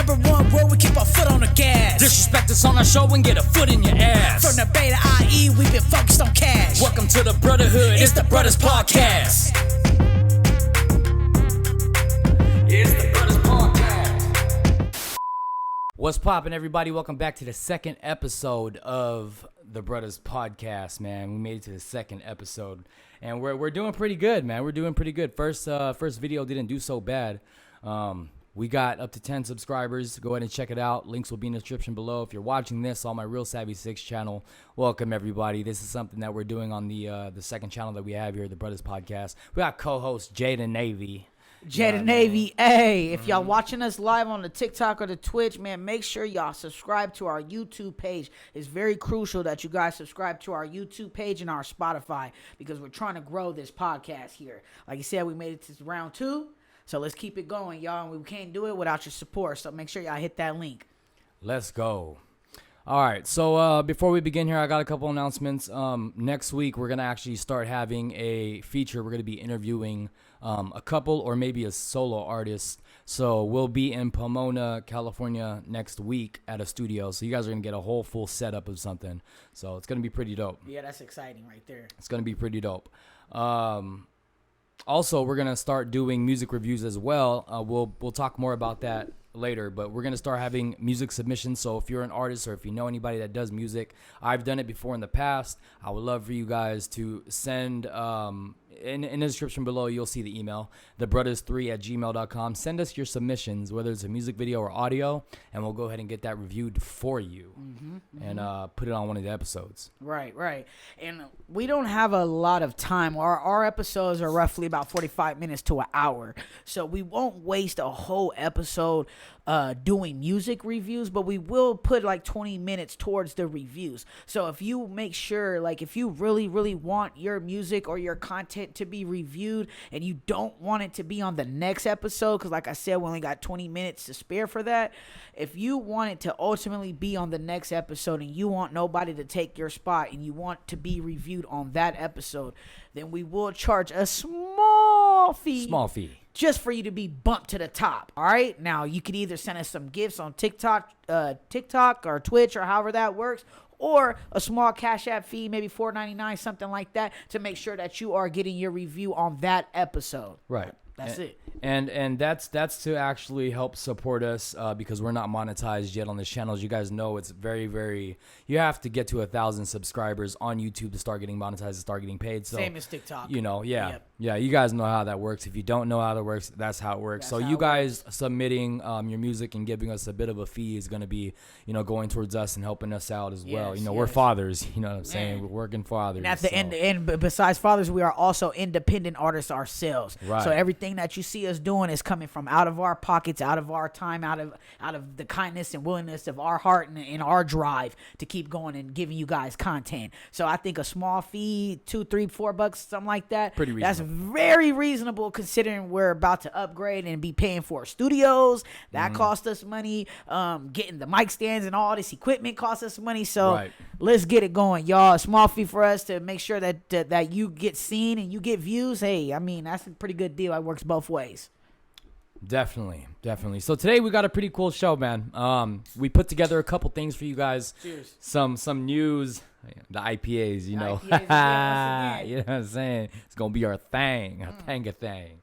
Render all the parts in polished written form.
Number one rule, we keep our foot on the gas. Disrespect us on our show and get a foot in your ass. From the beta IE, we've been focused on cash. Welcome to the Bruddahood. It's the Bruddaz podcast. It's the Bruddaz podcast. What's poppin', everybody? Welcome back to the second episode of the Bruddaz podcast, man. We made it to the second episode, and we're doing pretty good, man. We're doing pretty good. First video didn't do so bad. We got up to 10 subscribers. Go ahead and check it out. Links will be in the description below. If you're watching this on my Real Savvy 6 channel, welcome everybody. This is something that we're doing on the second channel that we have here, the Bruddaz podcast. We got co-host JAYDANAVY. JAYDANAVY, hey, if y'all watching us live on the TikTok or the Twitch, man, make sure y'all subscribe to our YouTube page. It's very crucial that you guys subscribe to our YouTube page and our Spotify because we're trying to grow this podcast here. Like you said, we made it to round 2, so let's keep it going, y'all. We can't do it without your support, so make sure y'all hit that link. Let's go. All right, so before we begin here, I got a couple announcements. Next week, we're going to actually start having a feature. We're going to be interviewing a couple or maybe a solo artist. So we'll be in Pomona, California next week at a studio. So you guys are going to get a whole full setup of something. So it's going to be pretty dope. Yeah, that's exciting right there. It's going to be pretty dope. Also, we're going to start doing music reviews as well. We'll talk more about that later, but we're going to start having music submissions. So if you're an artist or if you know anybody that does music, I've done it before in the past. I would love for you guys to send in the description below, you'll see the email, thebruddaz3@gmail.com. Send us your submissions, whether it's a music video or audio, and we'll go ahead and get that reviewed for you and put it on one of the episodes. Right. And we don't have a lot of time. Our episodes are roughly about 45 minutes to an hour. So we won't waste a whole episode doing music reviews, but we will put like 20 minutes towards the reviews. So if you make sure, like if you really, really want your music or your content to be reviewed and you don't want it to be on the next episode, because like I said, we only got 20 minutes to spare for that. If you want it to ultimately be on the next episode and you want nobody to take your spot and you want to be reviewed on that episode, then we will charge a small fee just for you to be bumped to the top. All right. Now you can either send us some gifts on TikTok or Twitch or however that works, or a small Cash App fee, maybe $4.99, something like that, to make sure that you are getting your review on that episode. Right. That's it. And that's to actually help support us because we're not monetized yet on this channel. As you guys know, it's very, you have to get to 1,000 subscribers on YouTube to start getting monetized and start getting paid. So, same as TikTok. You know, Yep. Yeah, you guys know how that works. If you don't know how that works, that's how it works. So you guys submitting your music and giving us a bit of a fee is going to be, going towards us and helping us out as well. We're fathers, you know what I'm saying? We're working fathers. And at the end, and besides fathers, we are also independent artists ourselves. Right. So everything that you see us doing is coming from out of our pockets, out of our time, out of the kindness and willingness of our heart and our drive to keep going and giving you guys content. So I think a small fee, $2, $3, $4, something like that. Pretty reasonable. That's very reasonable considering we're about to upgrade and be paying for studios. That cost us money. Getting the mic stands and all this equipment costs us money. So let's get it going, y'all. A small fee for us to make sure that you get seen and you get views. Hey, I mean, that's a pretty good deal. It works both ways. Definitely. So today we got a pretty cool show, man. We put together a couple things for you guys. Cheers. Some news. The IPAs, you know. IPAs, you know what I'm saying? It's gonna be our thing, our thing.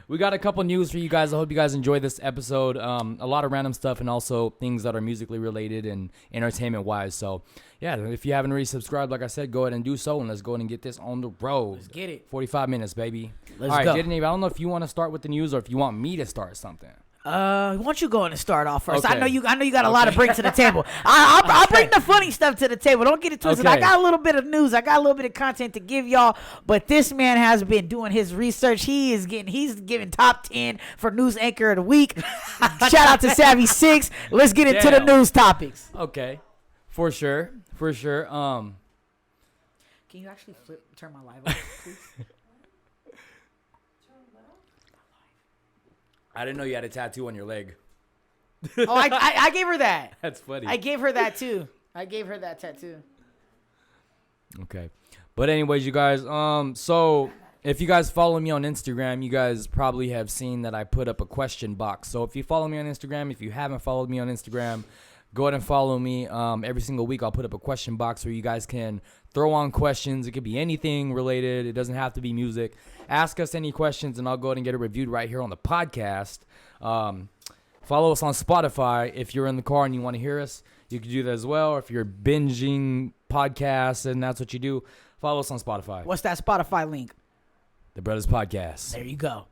We got a couple news for you guys. I hope you guys enjoy this episode. A lot of random stuff and also things that are musically related and entertainment wise. So yeah, if you haven't already subscribed, like I said, go ahead and do so, and let's go ahead and get this on the road. Let's get it. 45 minutes, baby. Let's All right, go. JAYDANAVY, I don't know if you want to start with the news or if you want me to start something. Why don't you go in and start off first? Okay. I know you got a lot to bring to the table. I'll bring the funny stuff to the table. Don't get it twisted. Okay. I got a little bit of news. I got a little bit of content to give y'all. But this man has been doing his research. He's giving top 10 for news anchor of the week. Shout out to Savvy 6. Let's get into the news topics. Okay, for sure. Can you actually turn my live on, please? I didn't know you had a tattoo on your leg. Oh, I gave her that. That's funny. I gave her that too. I gave her that tattoo. Okay. But anyways, you guys, so if you guys follow me on Instagram, you guys probably have seen that I put up a question box. So if you follow me on Instagram, if you haven't followed me on Instagram, go ahead and follow me. Every single week I'll put up a question box where you guys can throw on questions. It could be anything related. It doesn't have to be music. Ask us any questions, and I'll go ahead and get it reviewed right here on the podcast. Follow us on Spotify. If you're in the car and you want to hear us, you can do that as well. If you're binging podcasts and that's what you do, follow us on Spotify. What's that Spotify link? The Bruddaz Podcast. There you go.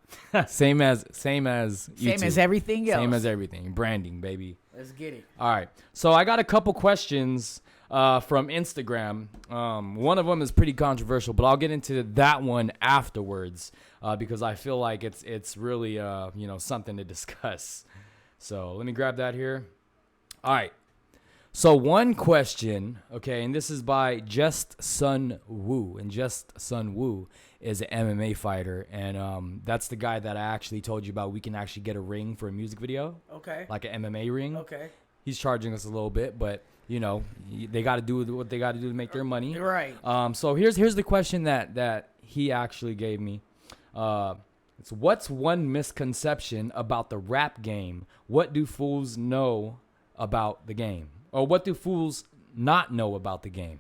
Same as YouTube. Same as everything else. Same as everything. Branding, baby. Let's get it. All right. So I got a couple questions from Instagram. One of them is pretty controversial, but I'll get into that one afterwards because I feel like it's really something to discuss. So let me grab that here. All right. So one question, okay, and this is by Just Sun Woo, and Just Sun Woo is an MMA fighter, and that's the guy that I actually told you about. We can actually get a ring for a music video, Okay. like an MMA ring. Okay. He's charging us a little bit, but they got to do what they got to do to make their money. Right. So here's the question that he actually gave me. It's what's one misconception about the rap game? What do fools know about the game? Or what do fools not know about the game?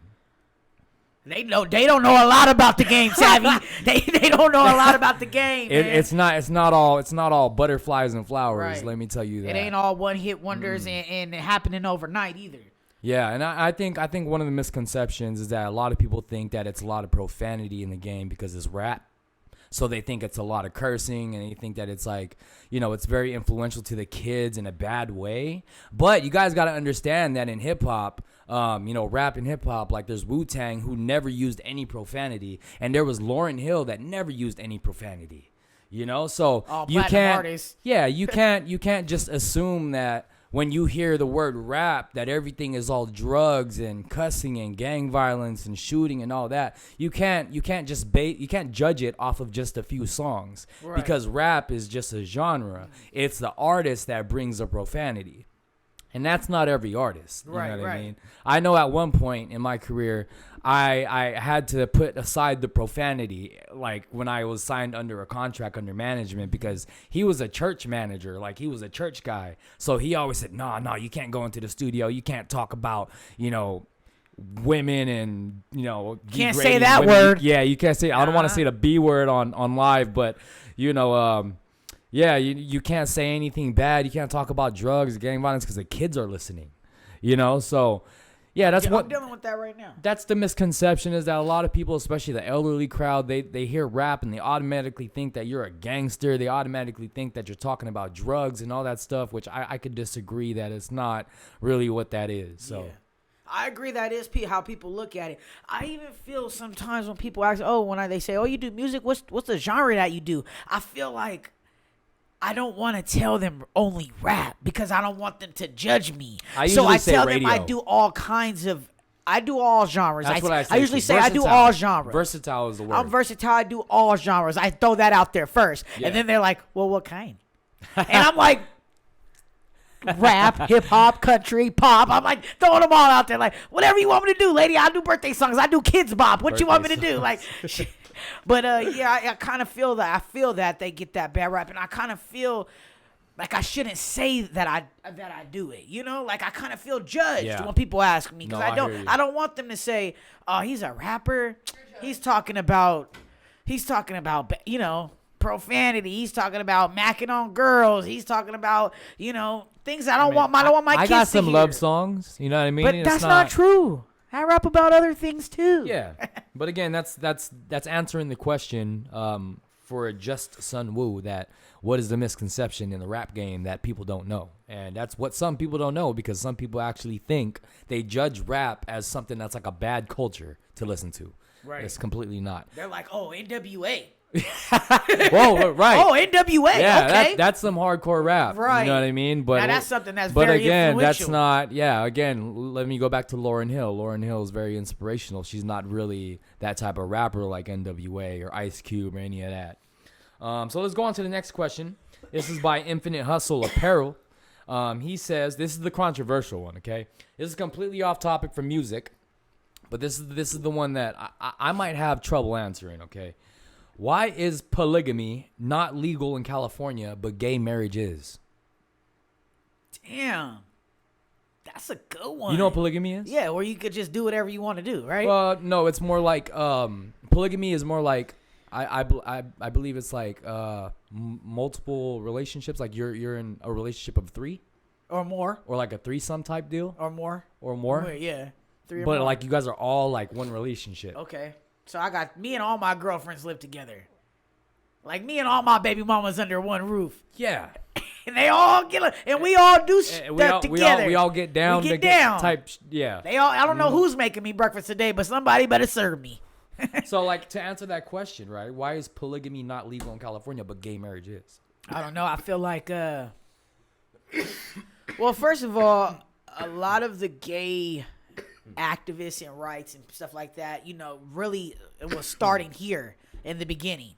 They don't know a lot about the game, Savvy. they don't know a lot about the game. Man. It's not all butterflies and flowers. Right. Let me tell you that. It ain't all one hit wonders and happening overnight either. Yeah, and I think one of the misconceptions is that a lot of people think that it's a lot of profanity in the game because it's rap. So they think it's a lot of cursing, and they think that it's like, it's very influential to the kids in a bad way. But you guys got to understand that in hip hop, rap and hip hop, like there's Wu-Tang who never used any profanity, and there was Lauryn Hill that never used any profanity. So all you platinum can't, artists. yeah, you can't just assume that when you hear the word rap that everything is all drugs and cussing and gang violence and shooting and all that. You can't judge it off of just a few songs, right. Because rap is just a genre. It's the artist that brings the profanity. And that's not every artist. You know what I mean? I know at one point in my career, I had to put aside the profanity, like when I was signed under a contract under management, because he was a church manager, like he was a church guy. So he always said, no, you can't go into the studio. You can't talk about, women and, can't say that women. word. Yeah, you can't say, I don't want to say the B word on live, but, yeah, you can't say anything bad. You can't talk about drugs, gang violence, because the kids are listening, So, yeah, I'm dealing with that right now. That's the misconception, is that a lot of people, especially the elderly crowd, they hear rap and they automatically think that you're a gangster. They automatically think that you're talking about drugs and all that stuff, which I could disagree that it's not really what that is. So. Yeah. I agree that is how people look at it. I even feel sometimes when people ask, they say, you do music, what's the genre that you do? I feel like I don't want to tell them only rap because I don't want them to judge me. I tell them I do all genres. That's what I say. I usually say I do all genres. Versatile is the word. I'm versatile. I do all genres. I throw that out there first. Yeah. And then they're like, well, what kind? And I'm like, rap, hip hop, country, pop. I'm like throwing them all out there. Like, whatever you want me to do, lady. I do birthday songs. I do kids bop. What you want me to do? Like, but I kind of feel that. I feel that they get that bad rap, and I kind of feel like I shouldn't say that I do it. Like I kind of feel judged when people ask me, because I don't want them to say, "Oh, he's a rapper. He's talking about profanity. He's talking about macking on girls. He's talking about things I don't want my kids to hear." I got some love songs. You know what I mean? But that's not true. I rap about other things too. Yeah, but again, that's answering the question for Just Sun Woo, that what is the misconception in the rap game that people don't know, and that's what some people don't know, because some people actually think they judge rap as something that's like a bad culture to listen to. Right, it's completely not. They're like, NWA. Whoa, right. NWA. Yeah, okay. That's some hardcore rap. Right. You know what I mean? But now that's something that's but very again, influential. that's not. Yeah, again, let me go back to Lauryn Hill. Lauryn Hill is very inspirational. She's not really that type of rapper like NWA or Ice Cube or any of that. So let's go on to the next question. This is by Infinite Hustle Apparel. He says, this is the controversial one. Okay, this is completely off topic from music, but this is the one that I might have trouble answering. Okay. Why is polygamy not legal in California, but gay marriage is? Damn. That's a good one. You know what polygamy is? Yeah, where you could just do whatever you want to do, right? No, it's more like polygamy is more like I believe it's like multiple relationships. Like you're in a relationship of 3 or more, or like a threesome type deal, or more. Yeah, 3 or but more. like you guys are all like one relationship. Okay, so I got me and all my girlfriends live together. Like me and all my baby mamas under one roof. Yeah. And they all get, and we all do stuff together. We all get down. We get down. Yeah. They all. I don't know who's making me breakfast today, but somebody better serve me. So, like, to answer that question, right? Why is polygamy not legal in California, but gay marriage is? I don't know. I feel like, well, first of all, a lot of the gay activists and rights and stuff like that, you know, really it was starting here in the beginning.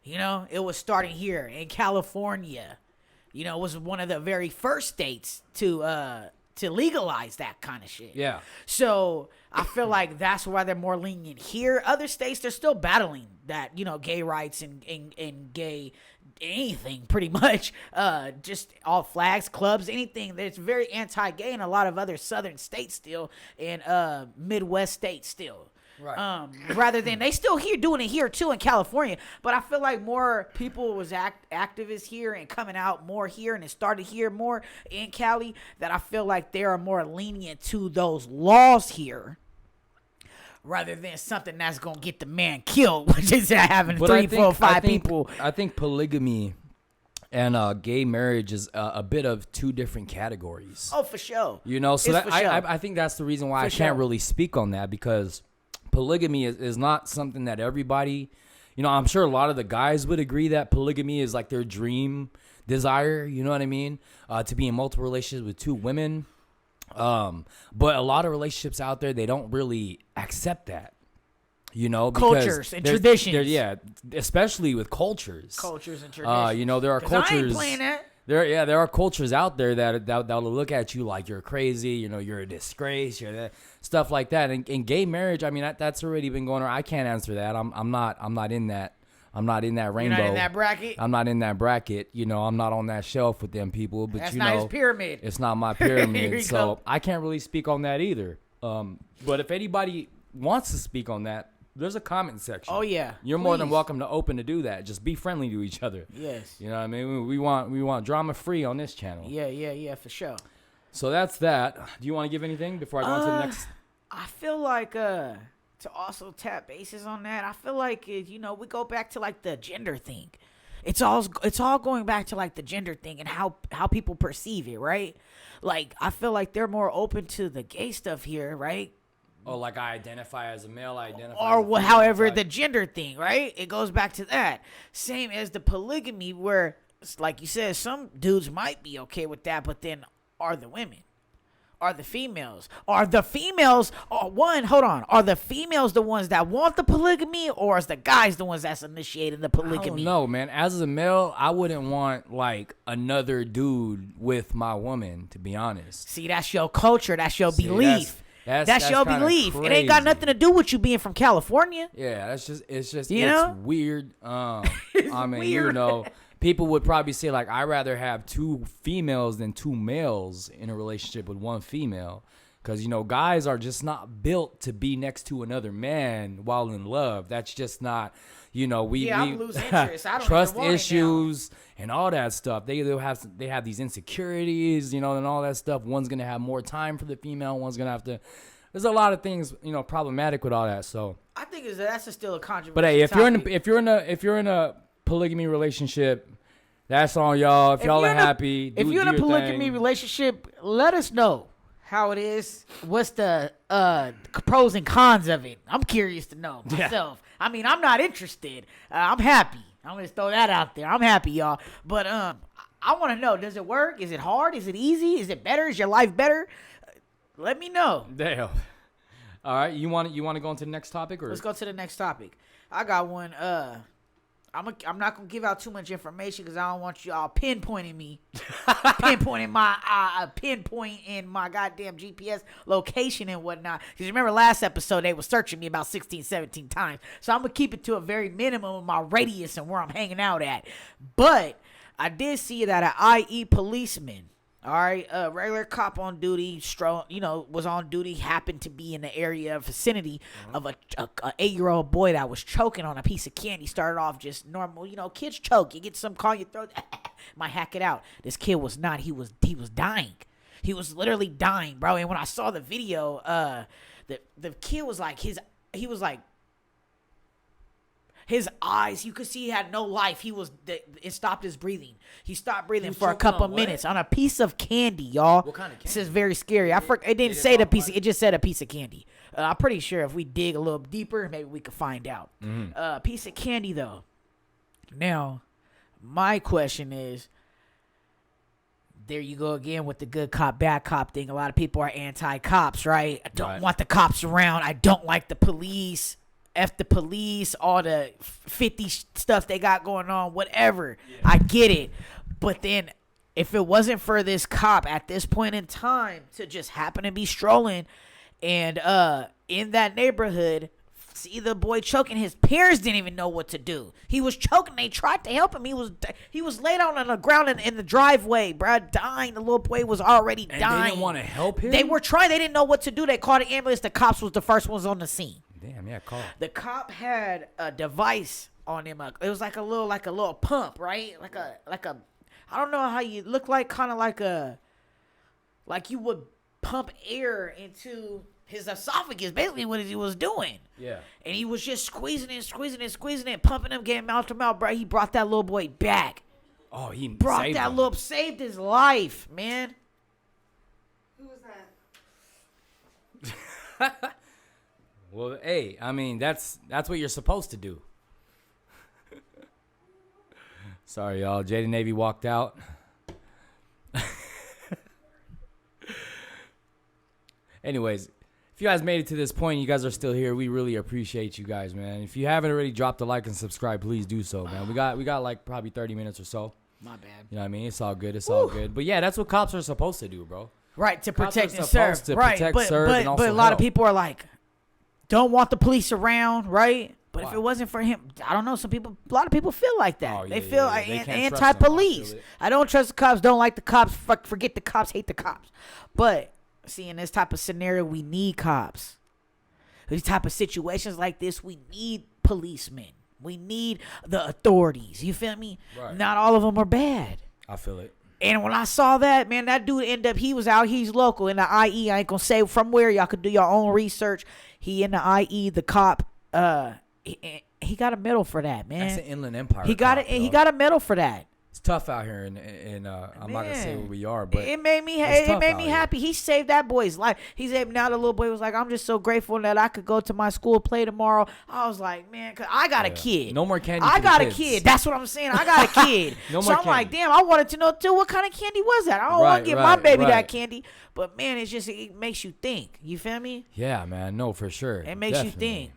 You know, it was starting here in California. You know, it was one of the very first states to legalize that kind of shit. Yeah. So I feel like that's why they're more lenient here. Other states, they're still battling that, you know, gay rights and gay anything pretty much. Just all flags, clubs, anything that's very anti-gay in a lot of other southern states still, and Midwest states still. Right. Rather than they still here doing it here too in California, but I feel like more people was activists here and coming out more here, and it started here more in Cali, that I feel like they are more lenient to those laws here, rather than something that's gonna get the man killed, which is having 3, 4, 5 people. I think polygamy and gay marriage is a bit of 2 different categories. Oh, for sure. You know, so It's that for sure. I think that's the reason why I For can't sure. really speak on that, because polygamy is not something that everybody, you know, I'm sure a lot of the guys would agree that polygamy is like their dream desire, you know what I mean? To be in multiple relationships with 2 women. But a lot of relationships out there, they don't really accept that, you know, because Cultures and traditions. Yeah, especially with cultures. Cultures and traditions. You know, there are 'Cause I ain't cultures. playing that. There are cultures out there that'll look at you like you're crazy, you know, you're a disgrace, you're that stuff like that. And gay marriage, I mean, that's already been going on. I can't answer that. I'm not in that. I'm not in that rainbow. You're not in that bracket. I'm not in that bracket. You know, I'm not on that shelf with them people. But That's you not know, his pyramid. It's not my Here pyramid, you so go. I can't really speak on that either. But if anybody wants to speak on that, there's a comment section. Oh yeah. You're more than Please. welcome to open to do that. Just be friendly to each other. Yes. You know what I mean? We want drama free on this channel. Yeah, for sure. So that's that. Do you want to give anything before I go on to the next? I feel like to also tap bases on that, I feel like you know, we go back to like the gender thing. It's all going back to like the gender thing and how people perceive it, right? Like I feel like they're more open to the gay stuff here, right? Oh, like I identify as a male, I identify Or as a female, however type. the gender thing, right? It goes back to that. Same as the polygamy, where like you said, some dudes might be okay with that, but then are the women? Are the females? Are the females are the females the ones that want the polygamy, or is the guys the ones that's initiating the I polygamy? don't know, man. As a male, I wouldn't want like another dude with my woman, to be honest. See, that's your culture, that's your See, belief. That's your kinda belief. It ain't got crazy. nothing to do with you being from California. Yeah, it's just You it's know? weird. I mean, you weird. know, people would probably say like I'd rather have 2 females than 2 males in a relationship with 1 female. Because, you know, guys are just not built to be next to another man while in love. That's just not, you know, I'm losing interest. I don't trust even want it issues and all that stuff. They have these insecurities, you know, and all that stuff. One's gonna have more time for the female. One's gonna have to. There's a lot of things, you know, problematic with all that. So I think that's still a controversial. but hey, if topic. you're in a polygamy relationship, that's on y'all. If y'all are happy, if you're in a polygamy relationship, let us know how it is. What's the pros and cons of it? I'm curious to know myself. I mean, I'm not interested. I'm happy. I'm gonna throw that out there. I'm happy, y'all. But I want to know: does it work? Is it hard? Is it easy? Is it better? Is your life better? Let me know. Damn. All right, you want to go into the next topic, or Let's go to the next topic. I got one. I'm not gonna give out too much information because I don't want y'all pinpointing me, pinpointing my goddamn GPS location and whatnot. Because remember last episode they were searching me about 16, 17 times. So I'm gonna keep it to a very minimum of my radius and where I'm hanging out at. But I did see that an IE policeman. All right, a regular cop on duty, was on duty, happened to be in the area vicinity of a 8-year-old boy that was choking on a piece of candy. Started off just normal, kids choke. You get some call in your throat, might hack it out. This kid was not. He was dying. He was literally dying, bro. And when I saw the video, the kid was like his eyes, you could see he had no life. It stopped his breathing. He stopped breathing for a couple minutes on a piece of candy, y'all. What kind of candy? This is very scary. It didn't say the piece. It just said a piece of candy. I'm pretty sure if we dig a little deeper, maybe we could find out. A piece of candy, though. Now, my question is, there you go again with the good cop, bad cop thing. A lot of people are anti-cops, right? I don't want the cops around. I don't like the police. F the police, all the 50 stuff they got going on, whatever. Yeah. I get it. But then if it wasn't for this cop at this point in time to just happen to be strolling and in that neighborhood, see the boy choking, his parents didn't even know what to do. He was choking. They tried to help him. He was laid out on the ground in the driveway, bro, dying. The little boy was already dying. They didn't want to help him? They were trying. They didn't know what to do. They called the ambulance. The cops was the first ones on the scene. Damn, yeah, call. The cop had a device on him. It was like a little pump, right? Like a I don't know how you look like, kind of like you would pump air into his esophagus. Basically, what he was doing. Yeah. And he was just squeezing it, pumping him, getting mouth to mouth, bro. He brought that little boy back. Oh, he brought saved that him. saved his life, man. Who was that? Well, hey, I mean, that's what you're supposed to do. Sorry, y'all. JAYDANAVY walked out. Anyways, if you guys made it to this point, you guys are still here. We really appreciate you guys, man. If you haven't already dropped a like and subscribe, please do so, man. We got like probably 30 minutes or so. My bad. You know what I mean? It's all good. It's all good. But yeah, that's what cops are supposed to do, bro. Right, to Cops protect are and supposed serve. to protect, serve, and also but a lot of help. people are like, don't want the police around, right? But Why? if it wasn't for him, I don't know. A lot of people feel like that. Oh, they yeah, feel yeah. They can't trust them. anti-police. I don't trust the cops. Don't like the cops. Forget the cops. Hate the cops. But see, in this type of scenario, we need cops. These type of situations like this, we need policemen. We need the authorities. You feel me? Right. Not all of them are bad. I feel it. And when I saw that, man, that dude he was out. He's local in the IE. I ain't gonna say from where. Y'all could do your own research. He in the IE, the cop. He got a medal for that, man. That's an Inland Empire. He got cop, it. He got a medal for that. It's tough out here, and I'm not gonna say where we are, but it made me happy. He saved that boy's life. He said, now the little boy was like, I'm just so grateful that I could go to my school, play tomorrow. I was like, man, 'cause I got a kid. No more candy. I got a kids. kid. That's what I'm saying. I got a kid. No so more I'm like, candy. damn, I wanted to know too, what kind of candy was that? I don't want to give my baby that candy. But man, it makes you think. You feel me? Yeah, man. No, for sure. It makes you think.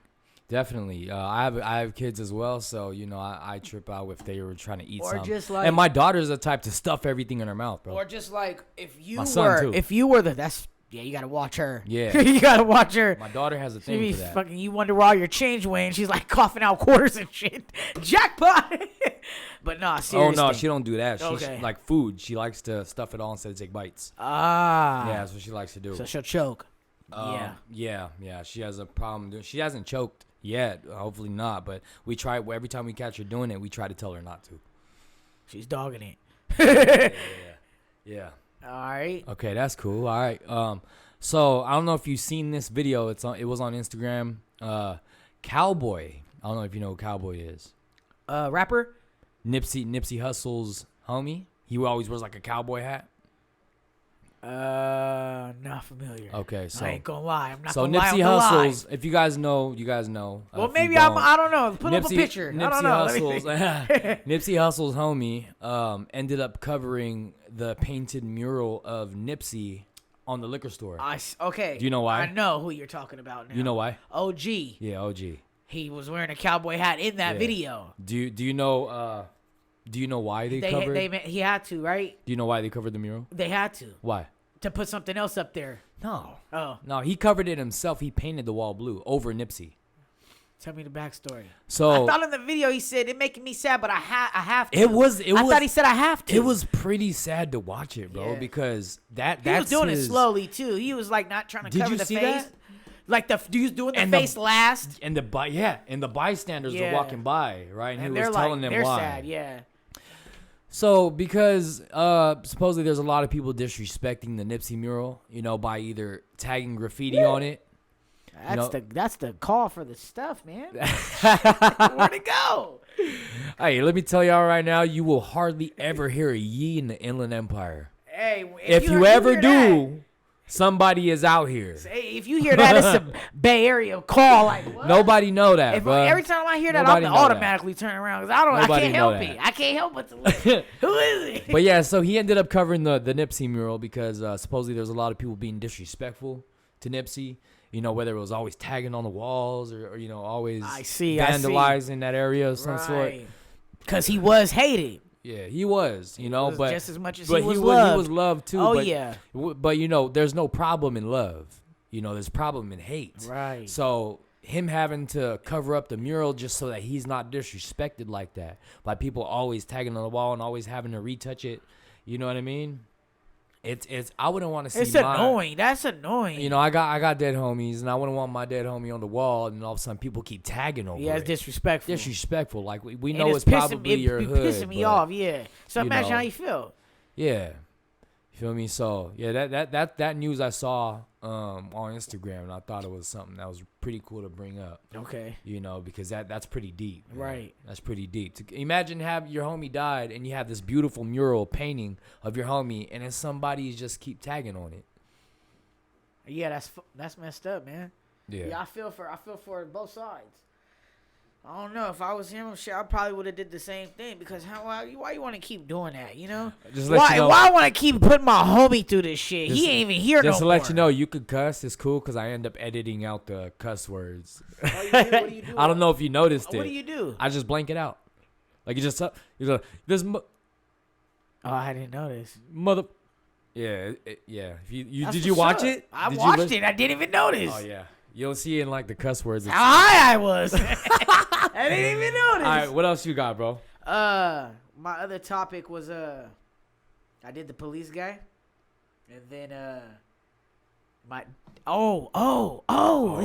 Definitely. I have kids as well, so I trip out if they were trying to eat or something. Just like, and my daughter's the type to stuff everything in her mouth, bro. Or just like if you were you gotta watch her. Yeah. You gotta watch her. My daughter has a thing for that. Fucking, you wonder where all your change went. She's like coughing out quarters and shit. Jackpot. But nah, seriously. Oh no, she don't do that. Okay. She like food. She likes to stuff it all instead of take bites. Ah. Yeah, that's what she likes to do. So she'll choke. Yeah. She has a problem. She hasn't choked yet. Hopefully not. But we try. Every time we catch her doing it, we try to tell her not to. She's dogging it. Yeah. All right. Okay, that's cool. All right. So I don't know if you've seen this video. It was on Instagram. Cowboy. I don't know if you know who Cowboy is. Rapper. Nipsey Hussle's homie. He always wears like a cowboy hat. Not familiar. Okay, so I ain't gonna lie. I'm not so gonna lie. Nipsey Hussle's. If you guys know, you guys know. Well, maybe I don't know. Put up a picture. I don't know. Nipsey Hussle's homie ended up covering the painted mural of Nipsey on the liquor store. Okay. Do you know why? I know who you're talking about now. You know why? OG. Yeah, OG. He was wearing a cowboy hat in that Yeah. video. Do you know why they covered? He had to, right? Do you know why they covered the mural? They had to Why? put something else up there. No. Oh, No, he covered it himself. He painted the wall blue over Nipsey. tell me the backstory. So I thought in the video he said it making me sad, but I have to. it was. I thought he said I have to. It was pretty sad to watch it, bro, Yeah. because He that's was doing his, it slowly too. He was like not trying to Did cover you the see face. that? Like the dude's doing the And face last. and the bystanders were Yeah. walking by, right? And he And was they're telling them they're why. sad, yeah. So because supposedly there's a lot of people disrespecting the Nipsey mural, by either tagging graffiti on it. That's the call for the stuff, man. Where'd it go? Hey, let me tell y'all right now, you will hardly ever hear a yee in the Inland Empire. Hey, If you ever do, somebody is out here. If you hear that, it's a Bay Area call. Like what? Nobody know that, bro. Every time I hear that, Nobody I'm know that. automatically turn around because I Nobody can't know help that. it. I can't help but to look. Who is it? But yeah, so he ended up covering the Nipsey mural because supposedly there's a lot of people being disrespectful to Nipsey. Whether it was always tagging on the walls or always vandalizing that area of some sort. Because he was hated. Yeah, he was, but just as much as but he was loved. he was loved too. Oh, but, yeah. But there's no problem in love. There's problem in hate. Right. So him having to cover up the mural just so that he's not disrespected like that by people always tagging on the wall and always having to retouch it. You know what I mean? It's I wouldn't want to see. It's annoying. That's annoying. I got dead homies, and I wouldn't want my dead homie on the wall, and all of a sudden people keep tagging over. Yeah, it's it. disrespectful. Like we And know it's pissing, probably your hood. pissing me but, off. Yeah. So imagine how you feel. Yeah, you feel me? So yeah, that news I saw on Instagram, and I thought it was something that was pretty cool to bring up. Okay. Because that's pretty deep. Man. Right. That's pretty deep. Imagine your homie died, and you have this beautiful mural painting of your homie, and then somebody just keep tagging on it. Yeah, that's messed up, man. Yeah. I feel for both sides. I don't know if I was him, shit, I probably would have did the same thing because why you want to keep doing that, Just let you know, why I want to keep putting my homie through this shit? He ain't even here no more. Just to let you know, you could cuss. It's cool because I end up editing out the cuss words. Oh, you do? What do you do? I don't know if you noticed it. What do you do? I just blank it out. Like you just this Oh, I didn't notice. mother. Yeah, yeah. Did That's you what's watch up. it? I Did you watched listen? it. I didn't even notice. Oh yeah, you'll see in like the cuss words. How high I was. I didn't even notice. All right, what else you got, bro? My other topic was I did the police guy, and then this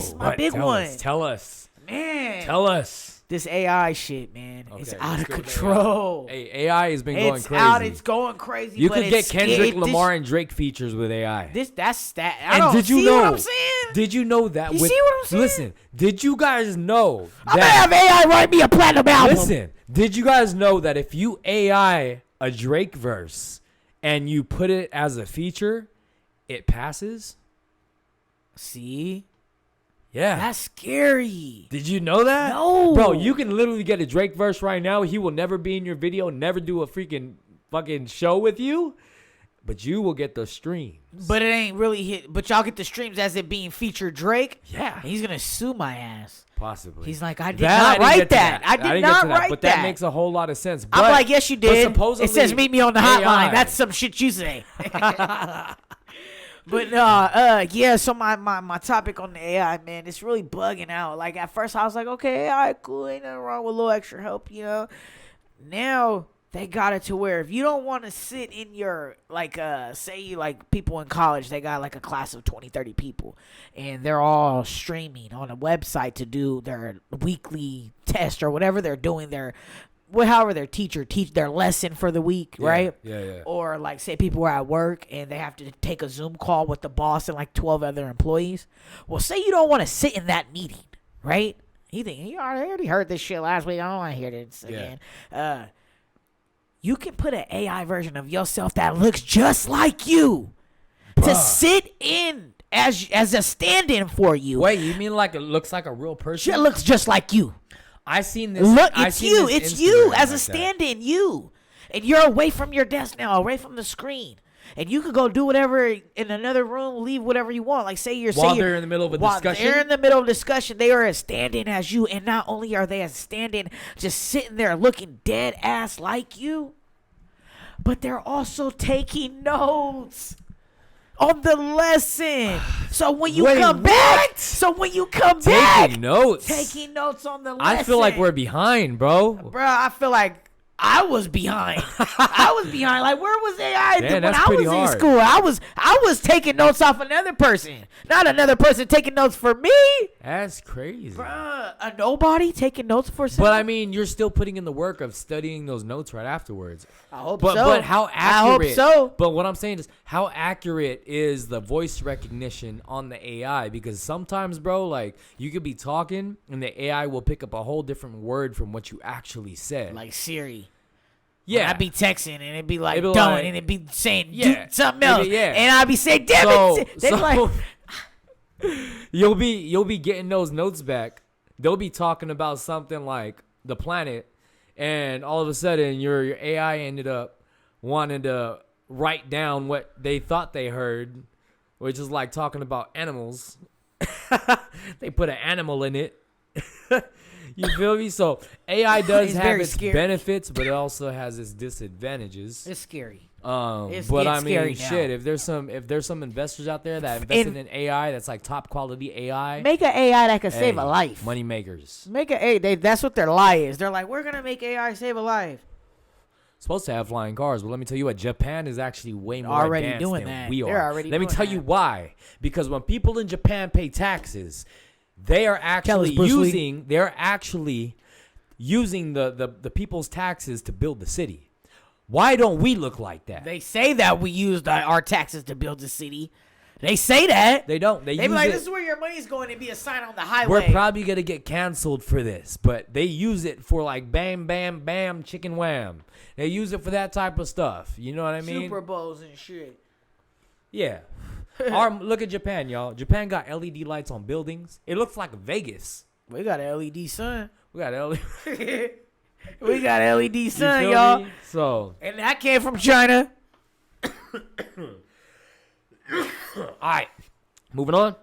is my What? big Tell one. Tell us. Man, Tell us. this AI shit, man, it's Okay, out let's of go with control. Hey, AI has been going It's crazy. out. It's going crazy. You but could get it's Kendrick it- Lamar and Drake features with AI. That's that. I And don't did you see know? what I'm saying. Did you know that? You see what I'm saying? Listen, did you guys know I may have AI write me a platinum album. Listen, did you guys know that if you AI a Drake verse and you put it as a feature, it passes? See, Yeah. that's scary. Did you know that? No. Bro, you can literally get a Drake verse right now. He will never be in your video, never do a freaking fucking show with you, but you will get the streams. But it ain't really hit. But y'all get the streams as it being featured Drake. Yeah. He's gonna sue my ass. Possibly. He's like, I did That, not didn't write get to that. I did didn't not get to that, write but that. that makes a whole lot of sense. I'm But- like, yes, you but did. supposedly It says meet me on the hotline. AI That's some shit you say. But yeah. So my topic on the AI, man, it's really bugging out. Like at first I was like, okay, AI, cool, ain't nothing wrong with a little extra help, Now they got it to where if you don't want to sit in your say you like people in college, they got like a class of 20, 30 people, and they're all streaming on a website to do their weekly test or whatever they're doing however their teacher teach their lesson for the week, right? Yeah. Or like say people are at work and they have to take a Zoom call with the boss and like 12 other employees. Well, say you don't want to sit in that meeting, right? You think, I already heard this shit last week. I don't want to hear this again. You can put an AI version of yourself that looks just like you to sit in as a stand-in for you. Wait, you mean like it looks like a real person? Shit looks just like you. I seen this. Look, I it's seen you. this It's you Instagram as a like that. stand-in, you. And you're away from your desk now, away from the screen. And you could go do whatever in another room, leave whatever you want. Like say you're While they're in the middle of a discussion? They're in the middle of discussion, they are as standing as you. And not only are they as standing, just sitting there looking dead ass like you, but they're also taking notes on the lesson. So when you come back, taking notes on the lesson. I feel like we're behind, bro. Bro, I feel like I was behind. Like, where was AI when I was in school? I was taking notes off another person, not another person taking notes for me. That's crazy. Bruh, a nobody taking notes for someone? But I mean, you're still putting in the work of studying those notes right afterwards. I hope so. But how accurate? I hope so. But what I'm saying is, how accurate is the voice recognition on the AI? Because sometimes, bro, like you could be talking and the AI will pick up a whole different word from what you actually said. Like Siri. Yeah, I'd be texting and it'd be like done, and it'd be saying do something else, and I'd be saying damn it. They'd like, you'll be getting those notes back. They'll be talking about something like the planet, and all of a sudden your AI ended up wanting to write down what they thought they heard, which is like talking about animals. They put an animal in it. You feel me? So AI does have its benefits, but it also has its disadvantages. It's scary. But I mean, shit. If there's some investors out there that invested in AI, that's like top quality AI. Make an AI that could save a life. Money makers. Make an AI. That's what their lie is. They're like, we're gonna make AI save a life. Supposed to have flying cars, but let me tell you what, Japan is actually way more already advanced doing than that. we They're are. already Let me doing tell that. you why. Because when people in Japan pay taxes, they are actually using the people's taxes to build the city. Why don't we look like that? They say that we used our taxes to build the city. They say that. They don't. They be use like, it. this is where your money's going to be a sign on the highway. We're probably going to get canceled for this, but they use it for like bam, bam, bam, chicken wham. They use it for that type of stuff. You know what I mean? Super Bowls and shit. Yeah. Look at Japan, y'all. Japan got LED lights on buildings. It looks like Vegas. We got an LED sun. We got LED. We got LED sun, y'all. Me? So, and that came from China. all right. Moving on.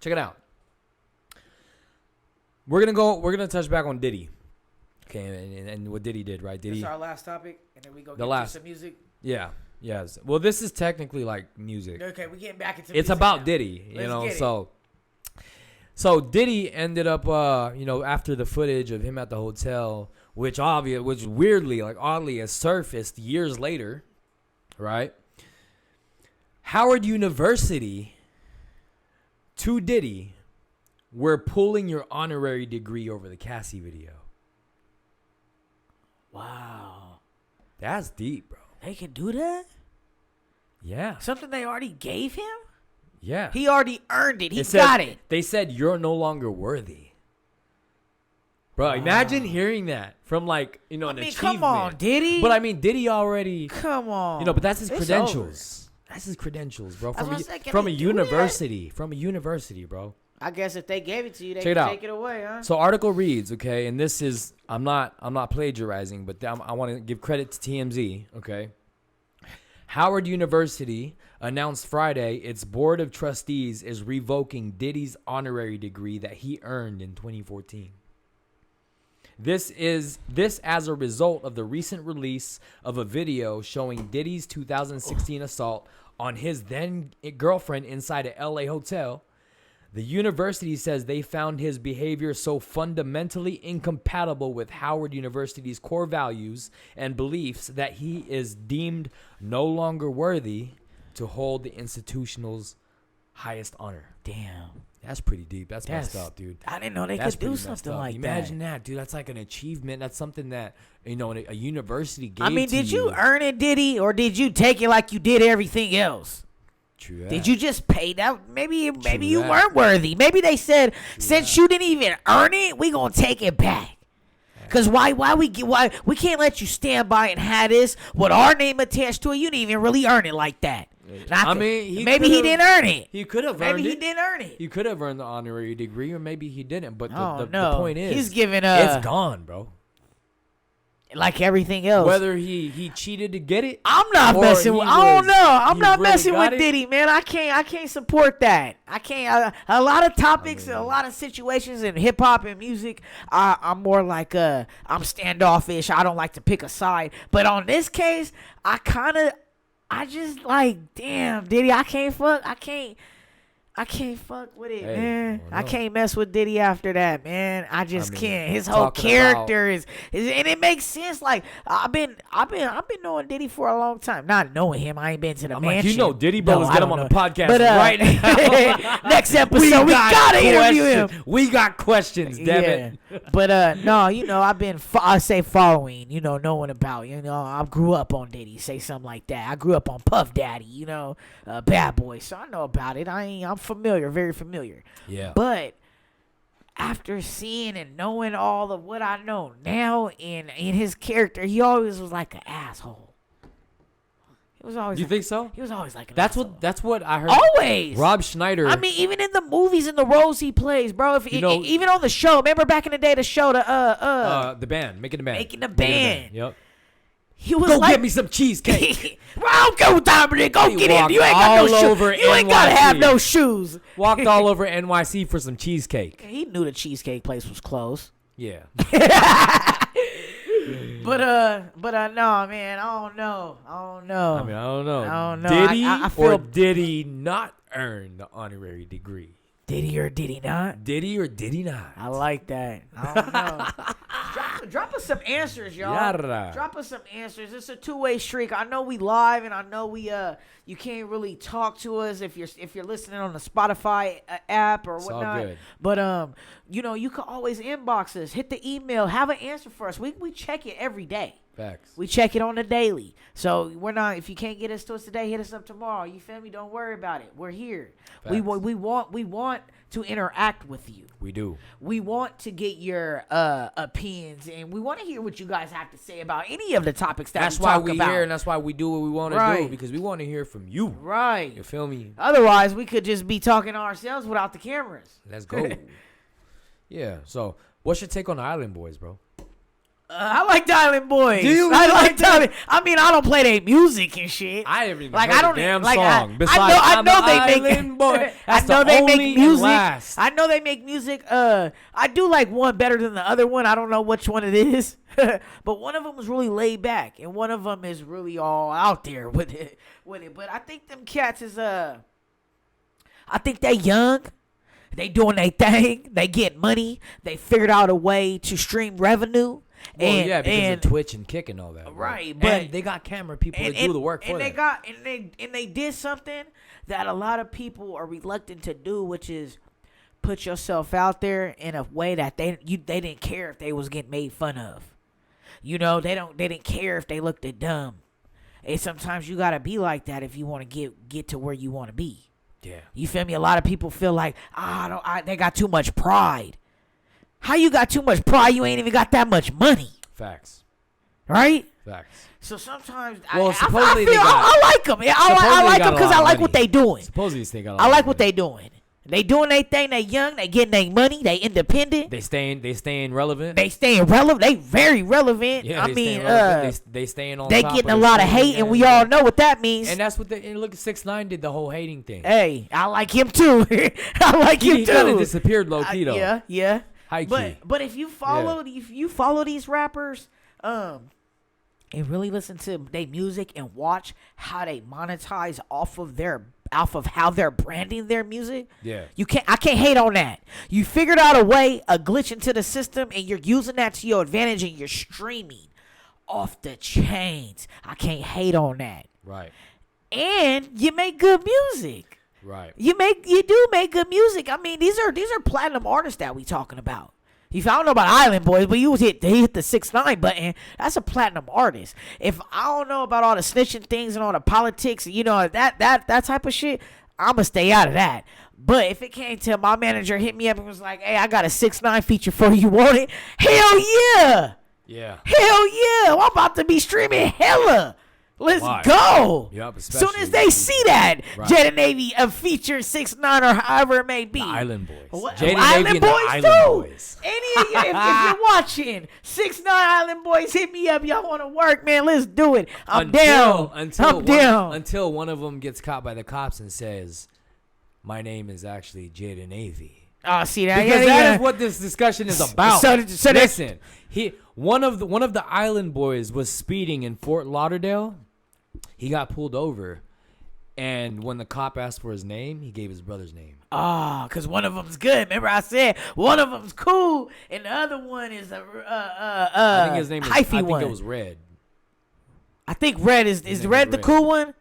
Check it out. We're gonna touch back on Diddy. Okay, and what Diddy did, right? Diddy. This is our last topic, and then we go get to some music. Yeah. Yes. Well, this is technically like music. Okay, we're getting back into it's music about now. Diddy, Let's know. get it. So Diddy ended up, after the footage of him at the hotel, which weirdly, like oddly, has surfaced years later, right? Howard University to Diddy, we're pulling your honorary degree over the Cassie video. Wow, that's deep, bro. They can do that? Yeah. Something they already gave him? Yeah. He already earned it. He got it. They said you're no longer worthy. Bro, imagine hearing that from like, an achievement. Come on, Diddy. But I mean, Diddy already. Come on. But that's his credentials. Over. That's his credentials, bro. From a university. From a university, bro. I guess if they gave it to you, they can take it away, huh? So article reads, okay, and this is I'm not plagiarizing, but I want to give credit to TMZ, okay? Howard University announced Friday its board of trustees is revoking Diddy's honorary degree that he earned in 2014. This as a result of the recent release of a video showing Diddy's 2016 assault on his then girlfriend inside a LA hotel. The university says they found his behavior so fundamentally incompatible with Howard University's core values and beliefs that he is deemed no longer worthy to hold the institution's highest honor. Damn. That's pretty deep. That's messed up, dude. I didn't know they could do something like that. Imagine that, dude. That's like an achievement. That's something that, a university gave to you. I mean, did you earn it, Diddy, or did you take it like you did everything else? True that. Did you just pay that? Maybe you weren't worthy. Maybe they said, since you didn't even earn it, we gonna take it back. Cause why we can't let you stand by and have this with our name attached to it? You didn't even really earn it like that. Maybe he didn't earn it. He could have earned it. Maybe he didn't earn it. He could have earned the honorary degree, or maybe he didn't. But the no. point is, he's giving it's gone, bro. like everything else. Whether he cheated to get it, I'm not or messing he with. I don't was- know. I'm he not really messing got with it. Diddy, man. I can't support that. I can't. A lot of topics, and a lot of situations in hip hop and music, I'm more like I'm standoffish. I don't like to pick a side. But on this case, I just like, damn, Diddy. I can't fuck with it, Hey, man. well, I no. can't mess with Diddy after that, man. I just mean, can't. His whole talking character is, and it makes sense. Like I've been knowing Diddy for a long time. Not knowing him, I ain't been to the I'm like, mansion. you know, Diddy, bro, No, let's I get him don't on the know. podcast But, right now. next episode, we gotta interview him. We got questions, damn it. But no, I've been I say following, knowing about, I grew up on Diddy, say something like that. I grew up on Puff Daddy, Bad Boy, so I know about it. I'm familiar, very familiar. Yeah. But after seeing and knowing all of what I know now in his character, he always was like an asshole. He was always. You like, think so? He was always like an That's asshole. that's what I heard. Always. Rob Schneider. I mean, even in the movies and the roles he plays, bro. Even on the show, remember back in the day, the show, the band, making the band. Making the Band. Yep. he was Go like, get me some cheesecake. Bro, I don't care what time it is. Go He get in. walked You ain't got all no shoes. over You ain't gotta NYC. have no shoes. Walked all over NYC for some cheesecake. He knew the cheesecake place was closed. Yeah. But no, man, I don't know. I mean, I don't know. I don't know. Did he I or feel- did he not earn the honorary degree? Did he or did he not? Did he or did he not? I like that. I don't know. drop us some answers, y'all. Yada. Drop us some answers. It's a two-way streak. I know we live, and I know we you can't really talk to us if you're listening on the Spotify app or It's all whatnot. good. But you can always inbox us, hit the email, have an answer for us. We check it every day. Facts. We check it on the daily. So we're not. If you can't get us to us today, hit us up tomorrow. You feel me? Don't worry about it. We're here. We Facts. want to interact with you. We do. We want to get your opinions, and we want to hear what you guys have to say about any of the topics that That's we why talk we about. here, and that's why we do what we want to do, Right. because we want to hear from you. Right. You feel me? Otherwise, we could just be talking to ourselves without the cameras. Let's go. Yeah. So, what's your take on the Island Boys, bro? I like the Island Boys. Do you I really like like the Island. I mean, I don't play their music and shit. I haven't even Like, heard I don't a damn like, song. Besides, I know I'm an they make Island Boy. I That's know the they only make and music. last. I know they make music. I do like one better than the other one. I don't know which one it is, but one of them is really laid back, and one of them is really all out there with it. But I think them cats is I think they young. They doing their thing. They get money. They figured out a way to stream revenue. Well, and, yeah, because and of Twitch and Kick and all that. Right, But but- and they got camera people to do the work for and them. they got and they did something that a lot of people are reluctant to do, which is put yourself out there in a way that they didn't care if they was getting made fun of. They didn't care if they looked dumb. And sometimes you gotta be like that if you want to get to where you want to be. Yeah. You feel me? A lot of people feel like they got too much pride. How you got too much pride? You ain't even got that much money, Facts. right? Facts. So sometimes Well, I supposedly feel they got- I like them. I supposedly like got them a because lot I of like money. what they doing. Supposedly they got a lot I of like what money. they doing. They doing their thing. They young. They getting their money. They independent. They staying relevant. They staying relevant. They very relevant. Yeah, I they mean, staying relevant. They staying on they top getting of a the lot of scene, hate, and we yeah. all know what that means. And that's what and look at 6ix9ine did the whole hating thing. Hey, I like him too. I like him He too. kind of disappeared low key though. Yeah. High But key. but if you follow these rappers, and really listen to their music and watch how they monetize off of how they're branding their music. Yeah. I can't hate on that. You figured out a glitch into the system, and you're using that to your advantage, and you're streaming off the chains. I can't hate on that. Right. And you make good music. Right. You do make good music. I mean, these are platinum artists that we talking about. I don't know about Island Boys, but they hit the 6ix9ine button. That's a platinum artist. If I don't know about all the snitching things and all the politics, that type of shit, I'ma stay out of that. But if it came to my manager hit me up and was like, "Hey, I got a 6ix9ine feature for you. Want it?" Hell yeah. Yeah. Hell yeah. I'm about to be streaming hella. Let's Why? go. Yep, Soon as especially- they see that, Right. JAYDANAVY feature 6ix9ine or however it may be. The Island Boys. What? JAYDANAVY Island and the Boys Island too. Boys. Any of you, if you're watching 6ix9ine Island Boys, hit me up. Y'all want to work, man? Let's do it. I'm down. I'm down. Until one of them gets caught by the cops and says, "My name is actually JAYDANAVY." Oh, see that? Because that is what this discussion is about. So Listen, one of the Island Boys was speeding in Fort Lauderdale. He got pulled over, and when the cop asked for his name, he gave his brother's name. Oh, because one of them's good. Remember I said one of them's cool, and the other one is a I think his name was. I think one. it was Red. I think Red is Red the Red. cool one?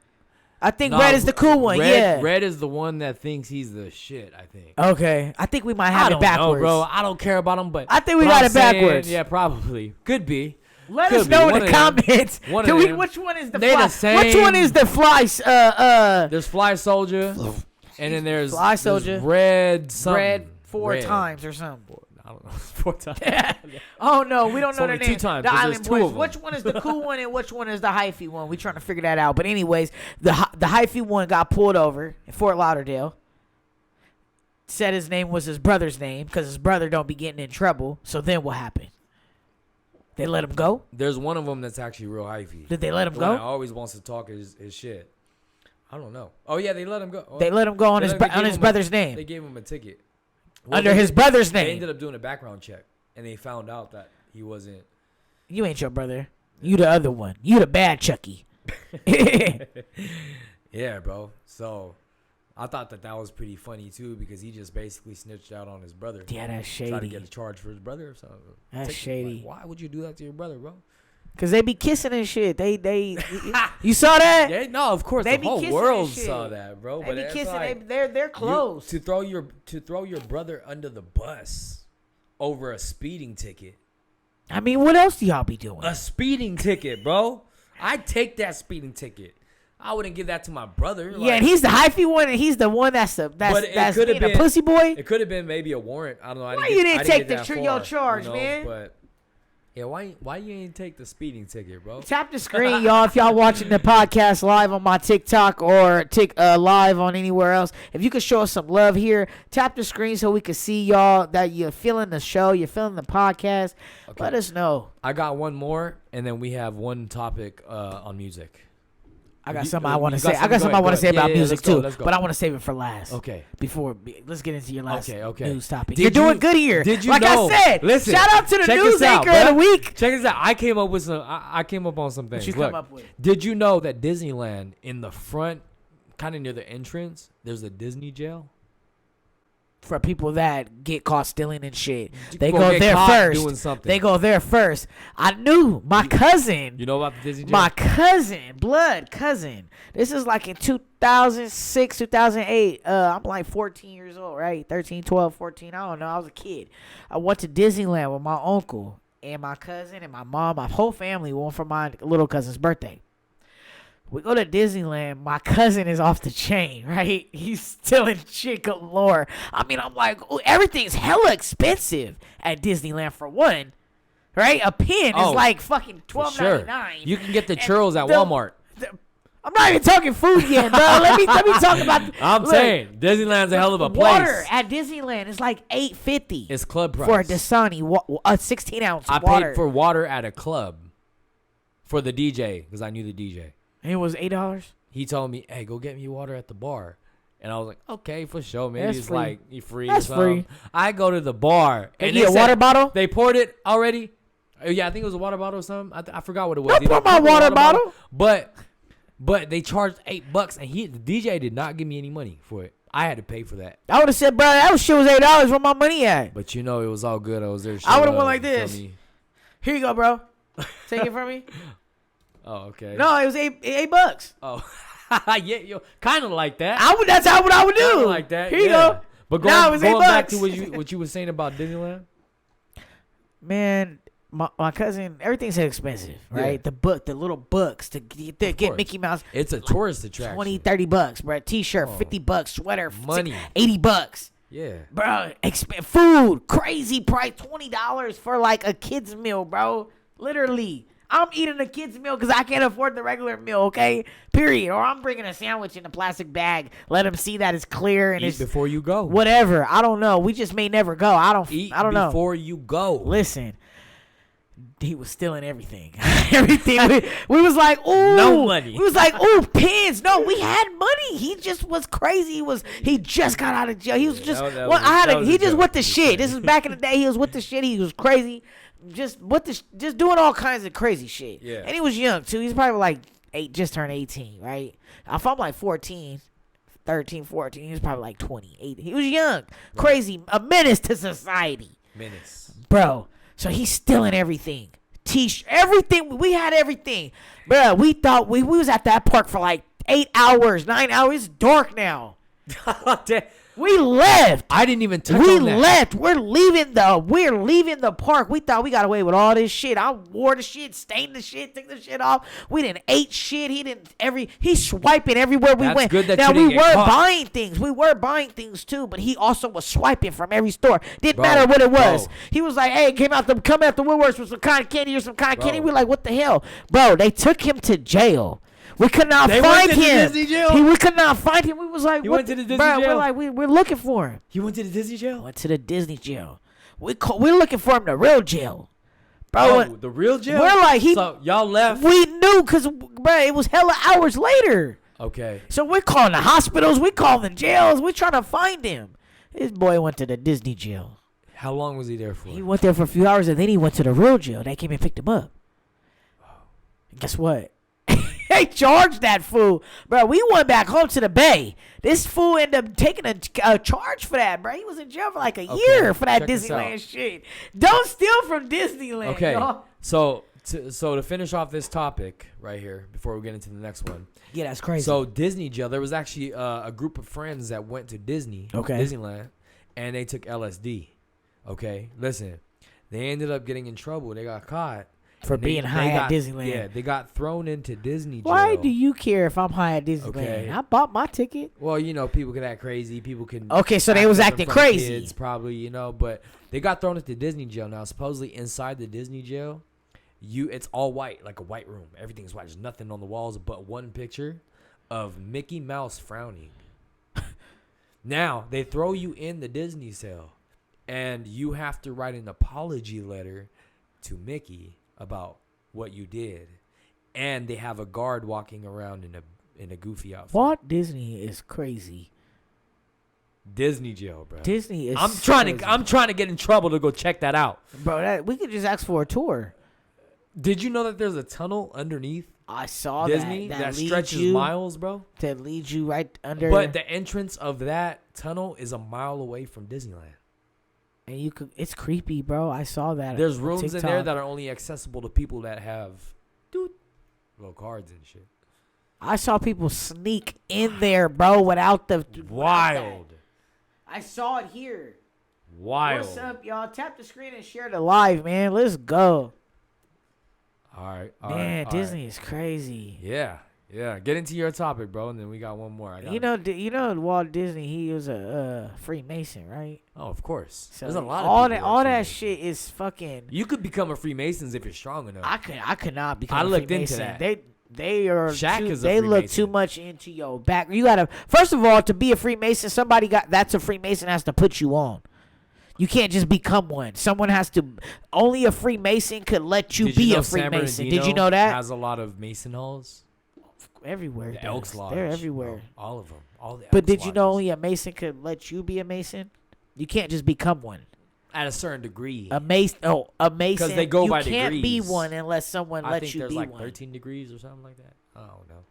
I think No, Red is the cool one, yeah. Red is the one that thinks he's the shit, I think. Okay. I think we might have it backwards. I don't know, bro. I don't care about him, but I think we but got I'm it backwards. saying, yeah, probably. Could be. Let Could us be. know One in the of them. comments. One of them. Which one is the They fly? the same. Which one is the fly? There's Fly Soldier, and then there's Fly Soldier. there's Red something. Red four Red. times or something. I don't know. 4 times. Oh no, we don't It's know their only name. 2 times, The 'cause Island there's 2 Boys. of them. Which one is the cool one and which one is the hyphy one? We trying to figure that out. But anyways, the hyphy one got pulled over in Fort Lauderdale. Said his name was his brother's name because his brother don't be getting in trouble. So then what happened? They let him go? There's one of them that's actually real hyphy. Did they let him The one that go? always wants to talk his shit. I don't know. Oh yeah, they let him go. Oh, They let him go on they his let- they on gave his him brother's They name. gave him a ticket. Under they his did- brother's They name. ended up doing a background check, and they found out that he wasn't. You ain't your brother. You the other one. You the bad Chucky. Yeah, bro. So I thought that was pretty funny too, because he just basically snitched out on his brother. Yeah, that's Tried to shady. get a charge for his brother or something. That's shady. Like, why would you do that to your brother, bro? Cause they be kissing and shit. They you saw that? Yeah, no, of course They the be whole kissing world and shit. saw that, bro. They But be it's kissing. like, They're close. to throw your brother under the bus over a speeding ticket. I mean, what else do y'all be doing? A speeding ticket, bro. I'd take that speeding ticket. I wouldn't give that to my brother. Yeah, and he's the hyphy one, and he's the one that's But it that's could have being been a pussy boy. It could have been maybe a warrant. I don't know. Why you didn't I take get the that your far, charge, man? But yeah, why you ain't take the speeding ticket, bro? Tap the screen, y'all. If y'all watching the podcast live on my TikTok or live on anywhere else, if you could show us some love here, tap the screen so we can see y'all that you're feeling the show, you're feeling the podcast. Okay. Let us know. I got one more, and then we have one topic on music. I got You- something I you want to got say. I something? got Go something I ahead, want go to say ahead. about Yeah, music let's go, too, let's go. but I want to save it for last. Okay. Let's get into your last Okay. news topic. Did You're doing you- good here. Did you like know? I said, Listen, shout out to the check news this out, anchor of the bruh. week. Check this out. I came up with some. I came up on some things. you Look, come up with? Did you know that Disneyland in the front, kind of near the entrance, there's a Disney jail? For people that get caught stealing and shit, they Or go get there caught first. doing something. They go there first. I knew my cousin. You know about the Disney jail? My cousin, blood cousin. This is like in 2006, 2008. I'm like 14 years old, right? 13, 12, 14. I don't know. I was a kid. I went to Disneyland with my uncle and my cousin and my mom. My whole family went for my little cousin's birthday. We go to Disneyland. My cousin is off the chain, right? He's stealing shit galore. I mean, I'm like, ooh, everything's hella expensive at Disneyland for one, right? A pin Oh, is like fucking For sure. $12.99. You can get the And churros at the- Walmart. I'm not even talking food yet, bro. Let me talk about. I'm look, saying Disneyland's a hell of a place. Water at Disneyland is like $8.50. It's club price. for a Dasani, a 16 ounce I water. paid for water at a club for the DJ because I knew the DJ. And it was $8. He told me, "Hey, go get me water at the bar." And I was like, "Okay, for sure. Maybe That's it's free. like free That's or something." free. I go to the bar They and give you a said- water bottle? They poured it already. Yeah, I think it was a water bottle or something. I forgot what it was. Don't Either pour my Coke or water bottle. But they charged $8, and the DJ did not give me any money for it. I had to pay for that. I would have said, bro, that shit was $8. Where my money at? But it was all good. I was there. I would've showing went like love, you feel this. me? Here you go, bro. Take it from me. Oh, okay. No, it was $8. Oh, yeah, yo, kind of like that. That's what I would Kinda do. like that. Here you yeah. go. But No, it was going back $8. to what you were saying about Disneyland. Man, my cousin, everything's expensive, right? Yeah. The little books to get course. Mickey Mouse. It's a tourist attraction. $20-$30, bro. T-shirt, Oh. $50, sweater, Money. $80. Yeah. Bro, food, crazy price, $20 for like a kid's meal, bro. Literally. I'm eating a kid's meal because I can't afford the regular meal, okay? Period. Or I'm bringing a sandwich in a plastic bag. Let them see that it's clear and Eat it's before you go. whatever. I don't know. We just may never go. I don't know. Before you go. Listen, he was stealing everything. Everything. We was like, ooh. No money. We was like, ooh, pins. No, we had money. He just was crazy. He just got out of jail. He was just, he just with the shit. This is back in the day. He was with the shit. He was crazy. Just doing all kinds of crazy shit. Yeah. And he was young, too. He's probably like just turned 18, right? If I'm like 13, 14, he was probably like 28. He was young. Crazy. A menace to society. Menace. Bro. So he's stealing everything. Everything. We had everything. Bro, we thought we was at that park for like 8 hours, 9 hours. It's dark now. We left. I didn't even touch on that. We left. We're leaving the park. We thought we got away with all this shit. I wore the shit, stained the shit, took the shit off. We didn't ate shit. He's swiping everywhere we went. Good that now you we didn't were get caught. buying things. We were buying things too, but he also was swiping from every store. Didn't matter what it was. He was like, "Hey, come out the woodworks with some cotton candy or some cotton candy." We're like, "What the hell, bro?" They took him to jail. We could not find him. Disney jail? We could not find him. We was like, He what went to the Disney bro, jail? We're like, we're looking for him. He went to the Disney jail? Went to the Disney jail. We're looking for him, the real jail. Bro, Oh, the real jail? We're like, so y'all left? We knew because, bro, it was hella hours later. Okay. So we're calling the hospitals. We calling the jails. We're trying to find him. This boy went to the Disney jail. How long was he there for? He went there for a few hours, and then he went to the real jail. They came and picked him up. And guess what? They charged that fool. Bro, we went back home to the Bay. This fool ended up taking a charge for that, bro. He was in jail for like a year for that check this Disneyland out. shit. Don't steal from Disneyland, Okay. y'all. So to finish off this topic right here, before we get into the next one. Yeah, that's crazy. So Disney jail, there was actually a group of friends that went to Disneyland, and they took LSD. Okay, listen, they ended up getting in trouble. They got caught. For being high at Disneyland. Yeah, they got thrown into Disney jail. Why do you care if I'm high at Disneyland? Okay. I bought my ticket. Well, people can act crazy. People can. Okay, so they was acting crazy. Kids, probably, but they got thrown into Disney jail. Now, supposedly inside the Disney jail, it's all white, like a white room. Everything's white. There's nothing on the walls but one picture of Mickey Mouse frowning. Now, they throw you in the Disney cell, and you have to write an apology letter to Mickey about what you did, and they have a guard walking around in a goofy outfit. Walt Disney is crazy. Disney jail, bro. Disney is. I'm trying to get in trouble to go check that out, bro. We could just ask for a tour. Did you know that there's a tunnel underneath I saw Disney that stretches leads you, miles, bro? That leads you right under. But the entrance of that tunnel is a mile away from Disneyland. And it's creepy, bro. I saw that. There's on rooms in TikTok. there that are only accessible to people that have little cards and shit. I saw people sneak in there, bro, without the Wild. I saw it here. Wild. What's up, y'all? Tap the screen and share the live, man. Let's go. All right. Man, Disney is crazy. Yeah. Get into your topic, bro, and then we got one more. You know, Walt Disney. He was a Freemason, right? Oh, of course. So there's a lot of all that shit is fucking. You could become a Freemason if you're strong enough. I could not become. I a looked Freemason. into that. They are. Shaq is a they look Freemason. too much into your back. You gotta. First of all, to be a Freemason, that's a Freemason has to put you on. You can't just become one. Someone has to. Only a Freemason could let you be a Freemason. Did you know that? Has a lot of Mason halls. Everywhere. The Elks Lodge. They're everywhere. All of them. All the. But Elks did you know Lodges. only a Mason could let you be a Mason? You can't just become one. At a certain degree. A Mason. Because they go you by can't degrees. be one unless someone I lets think you there's be like one. 13 degrees or something like that. I don't know.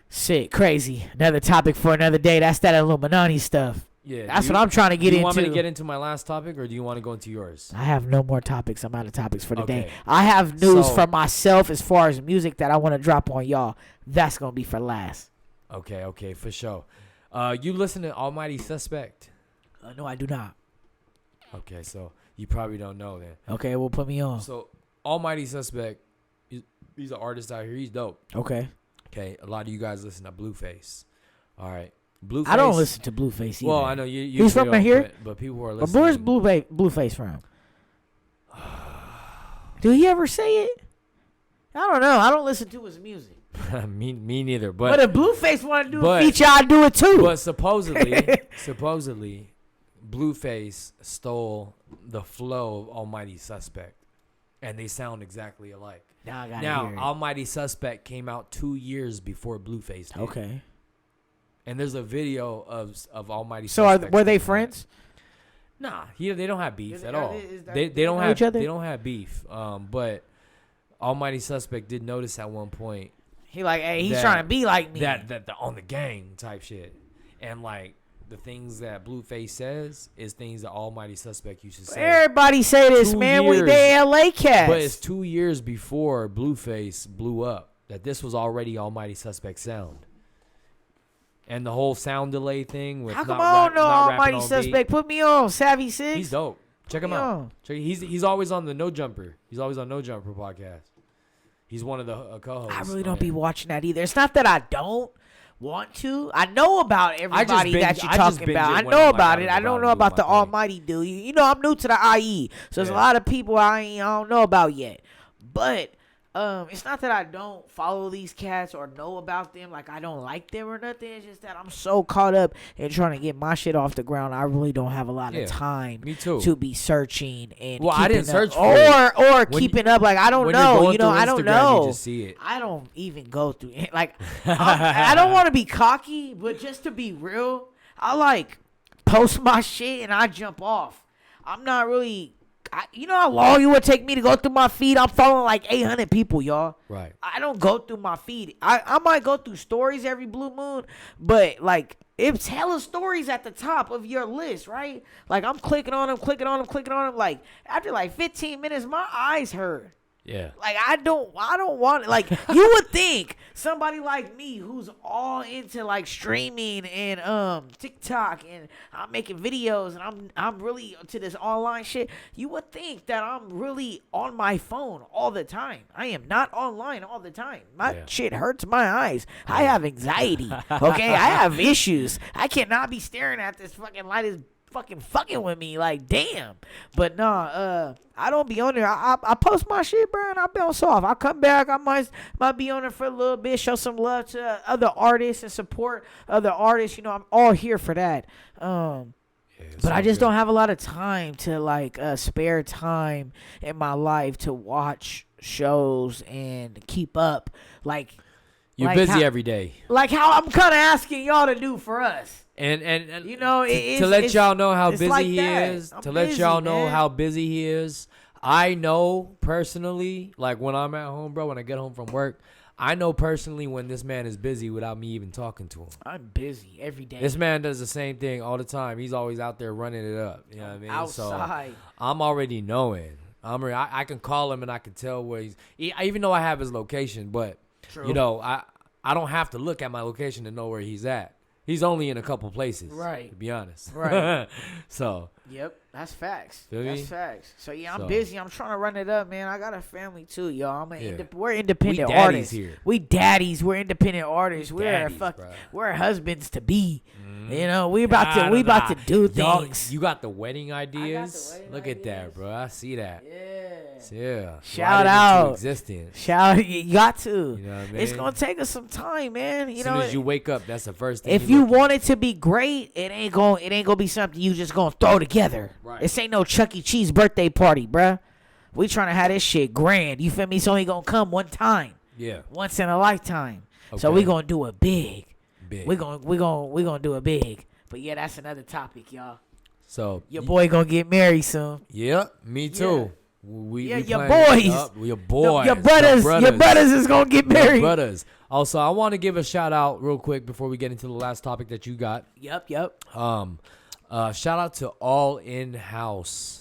Shit, crazy. Another topic for another day. That's that Illuminati stuff. Yeah. That's what I'm trying to get into. Do you want me to get into my last topic, or do you want to go into yours? I have no more topics. I'm out of topics for today. Okay. I have news So- for myself as far as music that I want to drop on y'all. That's going to be for last. Okay, for sure. You listen to Almighty Suspect? No, I do not. Okay, so you probably don't know then. Okay, well, put me on. So Almighty Suspect, he's an artist out here. He's dope. Okay. Okay, a lot of you guys listen to Blueface. All right, Blueface. I don't listen to Blueface either. Well, I know you. He's from here? but people are But listening. where's Blueface from? Do he ever say it? I don't know. I don't listen to his music. me neither. But if Blueface want to do but- a feature, I do it too. But supposedly, Blueface stole the flow of Almighty Suspect, and they sound exactly alike. Now I gotta Now, hear it. Almighty Suspect came out 2 years before Blueface did. Okay. And there's a video of Almighty So Suspect. were they friends? Nah, they don't have beef Is- at are all. they- is that- They they don't know have each other? they don't have beef. But Almighty Suspect did notice at one point He like, hey, he's that- trying to be like me. that the on the gang type shit, and like the things that Blueface says is things that Almighty Suspect used to say. Everybody say this, 2 man. We years. they LA cats. But it's 2 years before Blueface blew up that this was already Almighty Suspect sound. And the whole sound delay thing with How come not I don't know not rapping Almighty on Suspect? beat. Put me on, Savvy Six. He's dope. Check him me out. on. He's always on the No Jumper. He's always on No Jumper podcast. He's one of the co-hosts. I really don't on be it. watching that either. It's not that I don't want to. I know about everybody binge- that you're I just talking binge about. it I when know I'm, like, about out it. and I about don't and know doing about my the thing. Almighty dude. You know, I'm new to the IE, so there's a Yeah. lot of people I don't know about yet. But it's not that I don't follow these cats or know about them. Like I don't like them or nothing. It's just that I'm so caught up in trying to get my shit off the ground. I really don't have a lot Yeah, of time me too. to be searching and Well, I didn't keeping up. search for it. or When keeping up. Like I don't when you're know. going You know, through I don't Instagram, know. You just see it. I don't even go through it. Like, I don't want to be cocky, but just to be real, I like post my shit and I jump off. I'm not really, you know how long it would take me to go through my feed? I'm following like 800 people, y'all. Right. I don't go through my feed. I might go through stories every blue moon, but like, it's hella stories at the top of your list, right? Like, I'm clicking on them. Like, after like 15 minutes, my eyes hurt. Yeah. Like I don't want it. Like you would think somebody like me who's all into like streaming and TikTok and I'm making videos and I'm really to this online shit. You would think that I'm really on my phone all the time. I am not online all the time. My shit hurts my eyes. I have anxiety. Okay, I have issues. I cannot be staring at this fucking light. Is fucking with me, like damn. But nah, I don't be on there. I post my shit, bro, and I bounce off. I come back. I might be on there for a little bit, show some love to other artists and support other artists. You know, I'm all here for that. But I just don't have a lot of time to like spare time in my life to watch shows and keep up. Like You're like busy how- every day. Like how I'm kind of asking y'all to do for us. And You know, to let y'all know how it's busy like he that. is, I'm to let busy, y'all know man. how busy he is, I know personally, like when I'm at home, bro, when I get home from work, I know personally when this man is busy without me even talking to him. I'm busy every day. This man does the same thing all the time. He's always out there running it up. You know what I mean? outside. So I'm already knowing. I can call him and I can tell where he's. Even though I have his location, but True. you know, I don't have to look at my location to know where he's at. He's only in a couple places, Right. To be honest, Right. So Yep, that's facts. Feel That's me? facts. So yeah, I'm So- busy. I'm trying to run it up, man. I got a family too, y'all. Yeah. We're independent We daddies artists. here. We daddies. We're independent artists. We're daddies, bruh. we're husbands to be. You know, we about to do Y'all, things. you got the wedding ideas. wedding Look at that, bro. I see that. Yeah. Shout Right into out. existence. Shout, you got to. You know what I It's mean? gonna take us some time, man. You As know, soon as you wake up, that's the first thing. if you look at. want it to be great, it ain't gonna be something you just gonna throw together. Right. This ain't no Chuck E. Cheese birthday party, bruh. We trying to have this shit grand. You feel me? It's only gonna come one time, Yeah. once in a lifetime. So Okay. we gonna do it big. Big. We gonna do it big. But yeah, that's another topic, y'all. So Your boy gonna get married soon. Yep, me too. We your planning it boys. up. Your boys. Your brothers is gonna get Your married. brothers. Also, I want to give a shout out real quick before we get into the last topic that you got. Yep. Shout out to All In House.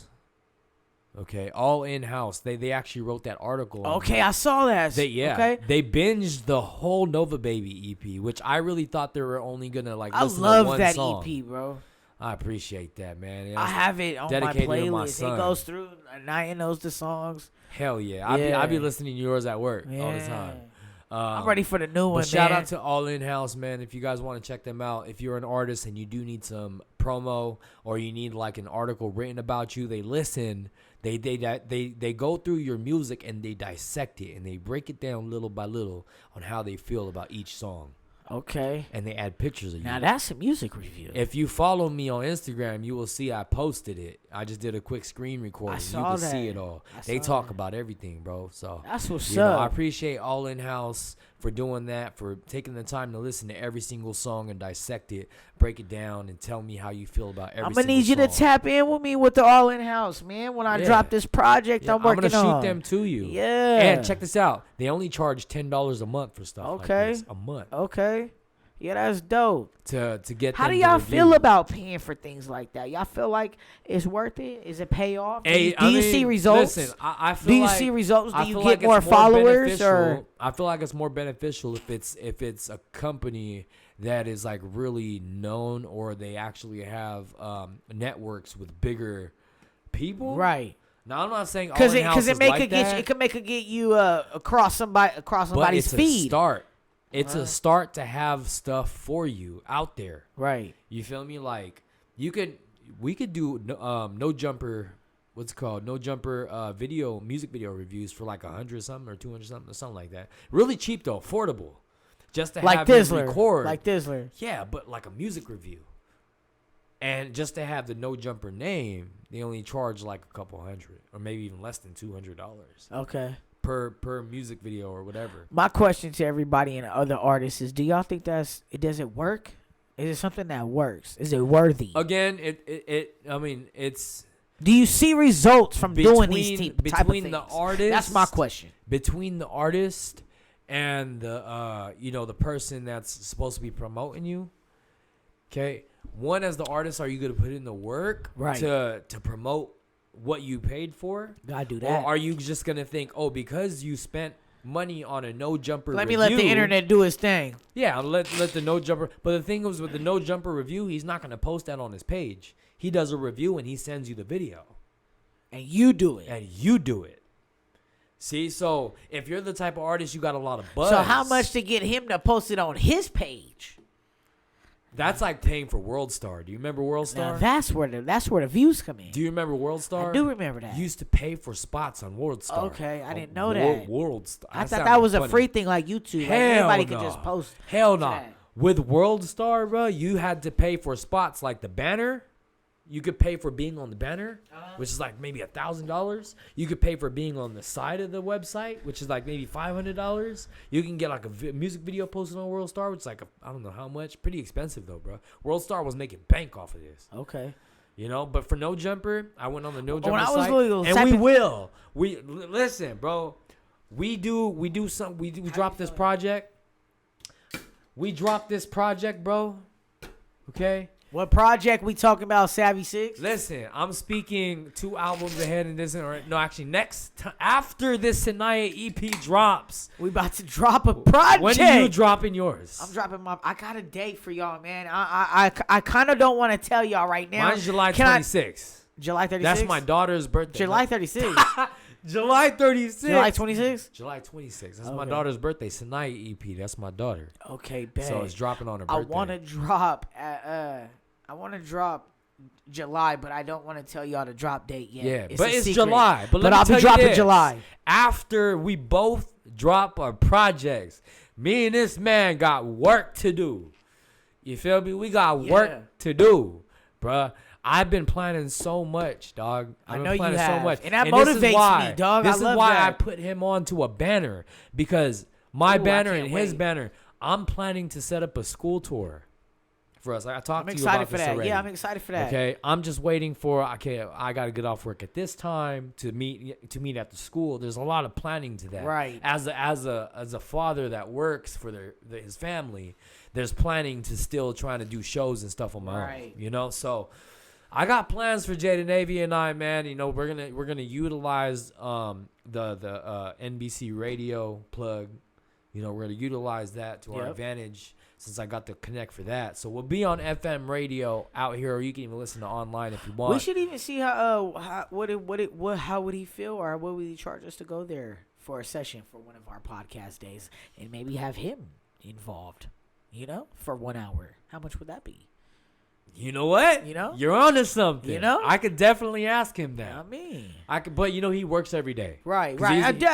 Okay, All In House. They actually wrote that article. Okay, I saw that. Okay. They binged the whole Nova Baby EP, which I really thought they were only gonna like I listen to love one that song. EP, bro. I appreciate that, man. Yeah, I have it on my dedicated to my playlist. son. It goes through and I knows the songs. Hell yeah. I be Yeah. listening to yours at work all the Yeah. time. I'm ready for the new one, man. Shout out to All In House, man. If you guys want to check them out, if you're an artist and you do need some promo or you need like an article written about you, they listen. They go through your music and they dissect it and they break it down little by little on how they feel about each song. Okay. And they add pictures of you. Now that's a music review. If you follow me on Instagram, you will see I posted it. I just did a quick screen recording. I saw you can that. see it all. They talk about everything, bro. So that's what's up. up. I appreciate All In House for doing that, for taking the time to listen to every single song and dissect it, break it down, and tell me how you feel about every single song. I'm gonna need you to tap in with me with the All In House, man. When I drop this project, I'm working on. I'm gonna shoot them to you. Yeah. And check this out. They only charge $10 a month for stuff like this. A month. Okay. Yeah, that's dope. To get. How do y'all feel about paying for things like that? Y'all feel like it's worth it? Is it pay off? Do you see results? Listen, I feel do you like, see results? Do you get like more followers? Or I feel like it's more beneficial if it's a company that is like really known or they actually have networks with bigger people. Right. Now I'm not saying because it can make it get you across somebody's but it's feed. A start. It's a start to have stuff for you out there. Right. You feel me? Like we could do no jumper. What's it called? No jumper music video reviews for like 100 something or 200 something or something like that. Really cheap though, affordable. Just to have him record. Like Dizzler. Yeah, but like a music review. And just to have the No Jumper name, they only charge like a couple hundred or maybe even less than $200. Okay. Per music video or whatever. My question to everybody and other artists is: do y'all think does it work? Is it something that works? Is it worthy? Again, it's. Do you see results from doing these type of things? Between the artist, that's my question. Between the artist and the the person that's supposed to be promoting you. Okay, one as the artist, are you going to put in the work to promote what you paid for? Gotta do that. Or are you just gonna think, oh, because you spent money on a no jumper review, let the internet do its thing? Yeah, let the no jumper. But the thing is, with the no jumper review, he's not gonna post that on his page. He does a review and he sends you the video, and you do it. See, so if you're the type of artist, you got a lot of buzz. So how much to get him to post it on his page? That's like paying for World Star. Do you remember World Star? Now that's where the views come in. Do you remember World Star? I do remember that. You used to pay for spots on World Star. Okay, I didn't know that. World Star. I thought that was a free thing like YouTube. Like everybody could just post. Hell no. With World Star, bro, you had to pay for spots like the banner. You could pay for being on the banner, which is like maybe $1,000. You could pay for being on the side of the website, which is like maybe $500. You can get like a music video posted on World Star, which is like I don't know how much. Pretty expensive though, bro. World Star was making bank off of this. Okay. But for No Jumper, I went on the No Jumper site, listen, bro. We drop this project. We drop this project, bro. Okay. What project we talking about, Savvy 6? Listen, I'm speaking 2 albums ahead in this. No, actually, after this Sanaya EP drops. We about to drop a project. When are you dropping yours? I'm dropping I got a date for y'all, man. I kind of don't want to tell y'all right now. Mine's July 26th. July 36th? That's my daughter's birthday. July 36th. July 36th. July 26th? July 26th. That's my daughter's birthday. Sanaya EP. That's my daughter. Okay, bet. So it's dropping on her birthday. I want to drop July, but I don't want to tell y'all the drop date yet. Yeah, but it's July. But I'll be dropping July. After we both drop our projects, me and this man got work to do. You feel me? We got work to do, bruh. I've been planning so much, dog. I know you have. So much. And that motivates me, dog. This is why I put him onto a banner, because my banner and his banner, I'm planning to set up a school tour for us. I talked to you about this already. Yeah, I'm excited for that. Okay, I'm just waiting for. Okay, I got to get off work at this time to meet at the school. There's a lot of planning to that. Right. As a father that works for his family, there's planning to still trying to do shows and stuff on my own. So I got plans for JAYDANAVY and I, man. We're gonna utilize the NBC radio plug. We're gonna utilize that to our advantage, since I got the connect for that. So we'll be on FM radio out here, or you can even listen to online if you want. We should even see how would he feel, or what would he charge us to go there for a session for one of our podcast days and maybe have him involved, for 1 hour. How much would that be? You know what? You're onto something. I could definitely ask him that. I could, but he works every day. Right.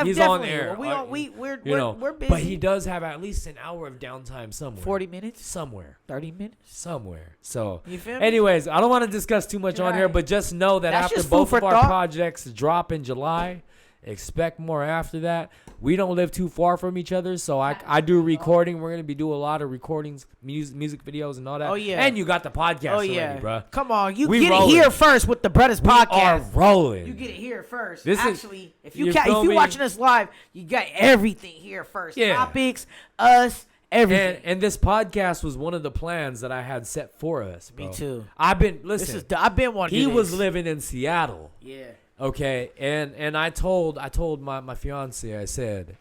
He's on there. We're busy. But he does have at least an hour of downtime somewhere. 40 minutes? Somewhere. 30 minutes? Somewhere. So, you feel me? Anyways, I don't want to discuss too much on here, but just know that That's after both of our projects drop in July, expect more after that. We don't live too far from each other, so I do recording. We're going to be doing a lot of recordings, music videos and all that. Oh, yeah. And you got the podcast already, bro. Come on. You get it here first with the Bruddaz podcast. We are rolling. You get it here first. Actually, if you're watching us live, you got everything here first. Yeah. Topics, us, everything. And this podcast was one of the plans that I had set for us, bro. Me too. I've been wanting to He was living in Seattle. Yeah. Okay, and I told my fiance, I said,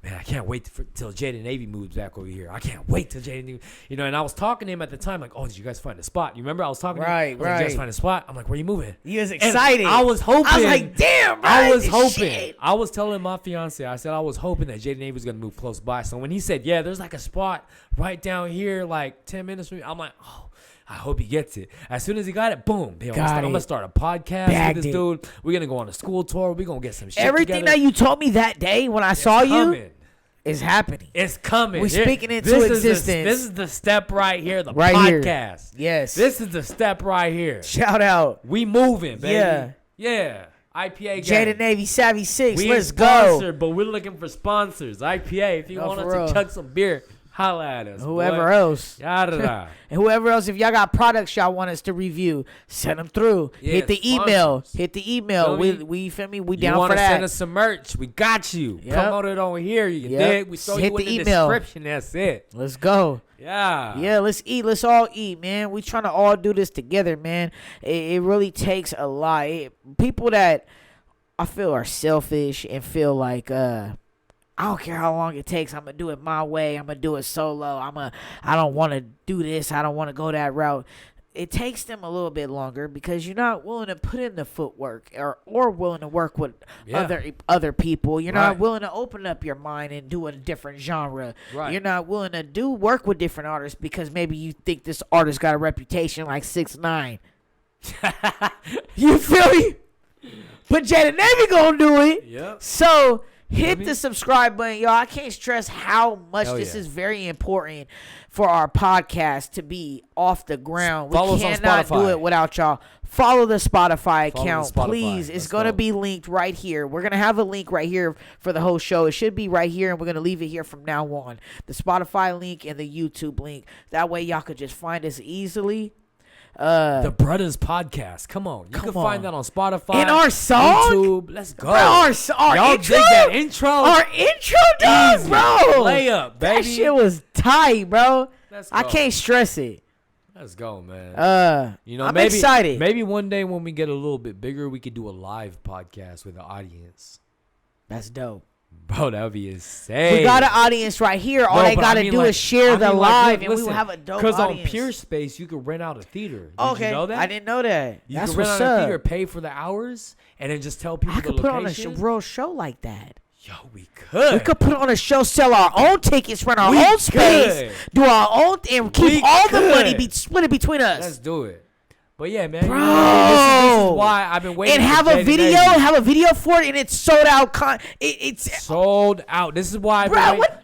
man, I can't wait till JAYDANAVY moves back over here. I can't wait till JAYDANAVY, and I was talking to him at the time, like, oh, did you guys find a spot? You remember I was talking to him? Right. Did you guys find a spot? I'm like, where you moving? He was excited. And I was hoping. I was like, damn, bro. I was hoping. Shit. I was telling my fiance, I said I was hoping that JAYDANAVY was going to move close by. So when he said, yeah, there's like a spot right down here, like 10 minutes from me, I'm like, oh. I hope he gets it. As soon as he got it, boom. I'm going to start a podcast with this dude. We're going to go on a school tour. We're going to get some shit Everything together. that you told me that day when I saw you is happening. It's coming. We're speaking into existence. This is the step right here, the right podcast. Here. Yes. This is the step right here. Shout out. We moving, baby. Yeah. IPA gang. JAYDANAVY Savvy 6. Let's go. Go. But we're looking for sponsors. IPA. If you want us to chug some beer, holla at us. Whoever else. Yada. And whoever else, if y'all got products y'all want us to review, send them through. Yeah, Hit the email. Feel We feel me? We you down for that. You want to send us some merch? We got you. Yep. Promote it on here. You dig? We throw you in the description. That's it. Let's go. Yeah, let's eat. Let's all eat, man. We trying to all do this together, man. It really takes a lot. People that I feel are selfish and feel like I don't care how long it takes. I'm going to do it my way. I'm going to do it solo. I don't want to do this. I don't want to go that route. It takes them a little bit longer because you're not willing to put in the footwork or willing to work with other people. You're not willing to open up your mind and do a different genre. Right. You're not willing to work with different artists because maybe you think this artist got a reputation like 6ix9ine. You feel me? But JAYDANAVY gonna do it. Yep. So hit the subscribe button, y'all. I can't stress how much this is very important for our podcast to be off the ground. Follow we cannot do it without y'all. Follow the Spotify account, please. It's going to be linked right here. We're going to have a link right here for the whole show. It should be right here, and we're going to leave it here from now on. The Spotify link and the YouTube link. That way y'all could just find us easily. The Bruddaz podcast. Come on. You can find that on Spotify. And our song? YouTube. Let's go. Bro, our y'all intro? dig that intro? Our intro does, bro. Layup, baby. That shit was tight, bro. Let's go. I can't stress it. Let's go, man. I'm excited. Maybe one day when we get a little bit bigger, we could do a live podcast with the audience. That's dope. Bro, that would be insane. We got an audience right here. All they got to do is share the live, and we will have a dope audience. Because on Pure Space, you could rent out a theater. Did you know that? I didn't know that. You That's could rent what's out a up. theater, pay for the hours, and then just tell people I the could put location. on a real show like that. Yo, we could. We could put on a show, sell our own tickets, rent our own space, do our own, and keep all the money, split it between us. Let's do it. But yeah, man, bro, this is why I've been waiting. And have a video for it, and it's sold out. It's sold out. This is why.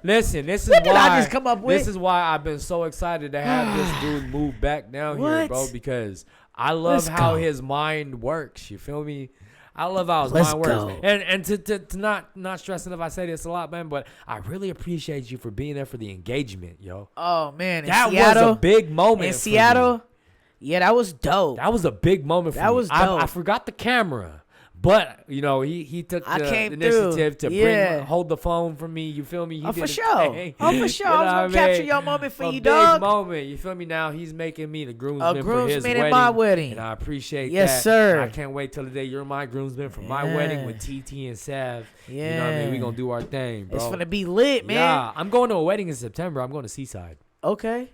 Listen, this is what why. Did I just come up with? This is why I've been so excited to have this dude move back down here, bro. Because I love how his mind works. You feel me? I love how his mind works. And to not stressing if I say this a lot, man, but I really appreciate you for being there for the engagement, yo. Oh man, that was a big moment in Seattle. Yeah, that was dope. That was a big moment for me. That was dope. I forgot the camera, but you know he took the initiative to hold the phone for me. You feel me? He for did sure. Thing. Oh, for sure. I was gonna capture your moment for you, dog. Big moment. You feel me? Now he's making me the groomsman for his in wedding. My wedding, and I appreciate that. Yes, sir. And I can't wait till the day you're my groomsman for my wedding with TT and Sav. Yeah, you know what I mean? We gonna do our thing, bro. It's gonna be lit, man. Yeah, I'm going to a wedding in September. I'm going to Seaside. Okay.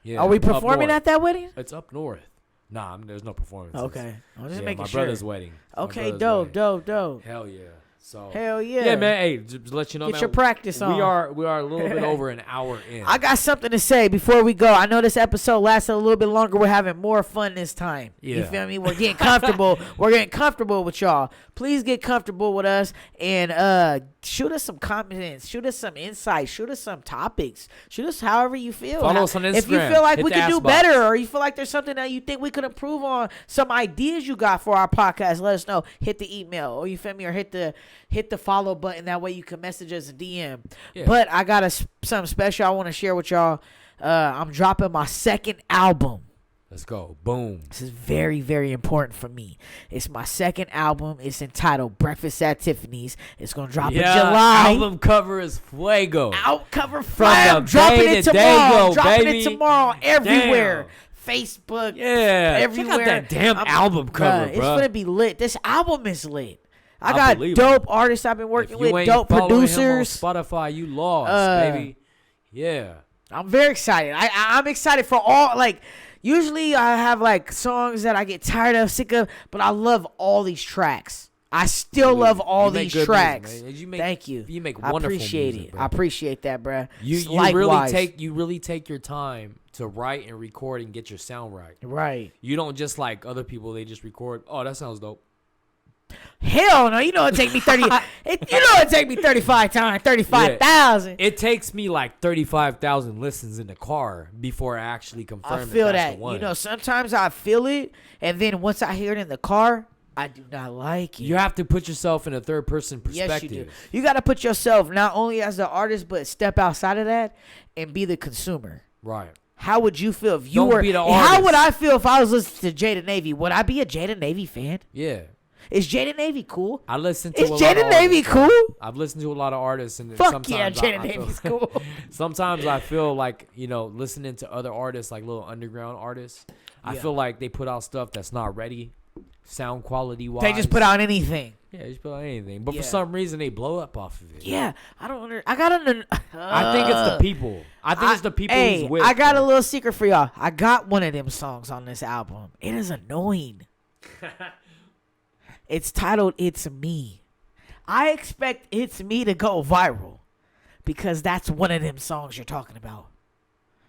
Yeah. Are we performing at that wedding? It's up north. Nah, there's no performance. Okay. I'm just making my sure. brother's wedding. Okay, dope. Hell yeah. So Hell yeah. yeah, man. Hey, just to let you know, Get man, your practice on. We are a little bit over an hour in. I got something to say before we go. I know this episode lasted a little bit longer. We're having more fun this time. Yeah. You feel me? We're getting comfortable. We're getting comfortable with y'all. Please get comfortable with us and shoot us some comments. Shoot us some insights. Shoot us some topics. Shoot us however you feel. Follow us on Instagram. If you feel like Hit we the could do ass box. better or you feel like there's something that you think we could improve on, some ideas you got for our podcast, let us know. Hit the email or you feel me, or hit the follow button. That way you can message us a DM. Yeah. But I got something special I want to share with y'all. I'm dropping my second album. Let's go. Boom. This is very, very important for me. It's my second album. It's entitled Breakfast at Tiffany's. It's going to drop in July. Album cover is fuego. Out cover From flag. the Dropping day it to tomorrow. day-go, Dropping baby. it tomorrow everywhere. Damn. Facebook. Yeah. Everywhere. Check out that damn album cover, It's bro. going to be lit. This album is lit. I I got believe dope artists I've been working If you with, ain't dope following producers. him on Spotify, you lost, baby. Yeah. I'm very excited. I'm excited for all, like, usually I have, like, songs that I get tired of, sick of, but I love all these tracks. I still love all You make these good tracks. music, man. Thank you. You make I wonderful appreciate music, it. bro. I appreciate that, bruh. You really take your time to write and record and get your sound right. Right. You don't just like other people. They just record. Oh, that sounds dope. Hell no. You know it take me 30. It take me 35 times, 35,000. It takes me like 35,000 listens in the car before I actually confirm. I feel that's that. The one. You know, sometimes I feel it, and then once I hear it in the car, I do not like it. You have to put yourself in a third person perspective. Yes, you do. You got to put yourself not only as the artist, but step outside of that and be the consumer. Right. How would you feel if you Don't were? be the How artist. would I feel if I was listening to Jaydanavy? Would I be a Jaydanavy fan? Yeah. Is Jaydanavy cool? I listen to Is a lot of Jaydanavy artists. cool? I've listened to a lot of artists, and Fuck yeah, sometimes I Jaydanavy's feel, cool. Sometimes I feel like, you know, listening to other artists, like little underground artists, I feel like they put out stuff that's not ready, sound quality wise. They just put out anything. Yeah, they just put out anything, but Yeah. for some reason they blow up off of it. Yeah, I don't under. I got under. I think it's the people. I think it's the people Hey, who's with. I got bro. a little secret for y'all. I got one of them songs on this album. It is annoying. It's titled "It's Me." I expect "It's Me" to go viral because that's one of them songs you're talking about.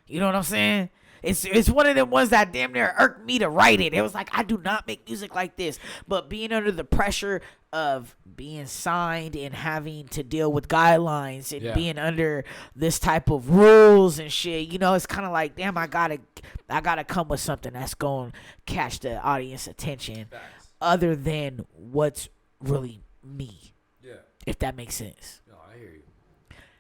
You know what I'm saying? It's one of them ones that damn near irked me to write it. It was like, I do not make music like this. But being under the pressure of being signed and having to deal with guidelines and being under this type of rules and shit, you know, it's kind of like, damn, I gotta come with something that's going to catch the audience attention other than what's really me. Yeah. If that makes sense. No, I hear you.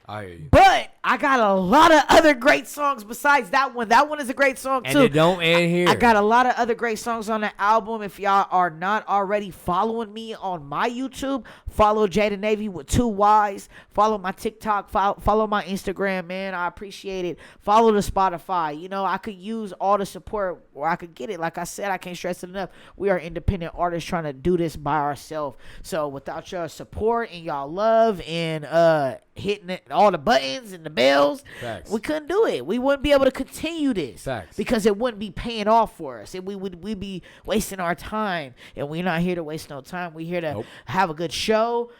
I hear you. But I got a lot of other great songs besides that one. That one is a great song, And too. it don't end here. I got a lot of other great songs on the album. If y'all are not already following me on my YouTube, follow Jaydanavy with 2 Ys. Follow my TikTok. Follow my Instagram, man. I appreciate it. Follow the Spotify. You know, I could use all the support where I could get it. Like I said, I can't stress it enough. We are independent artists trying to do this by ourselves. So without your support and y'all love and hitting it, all the buttons and the bells, Facts. we couldn't do it. We wouldn't be able to continue this. Facts. Because it wouldn't be paying off for us. We'd be wasting our time. And we're not here to waste no time. We're here to have a good show.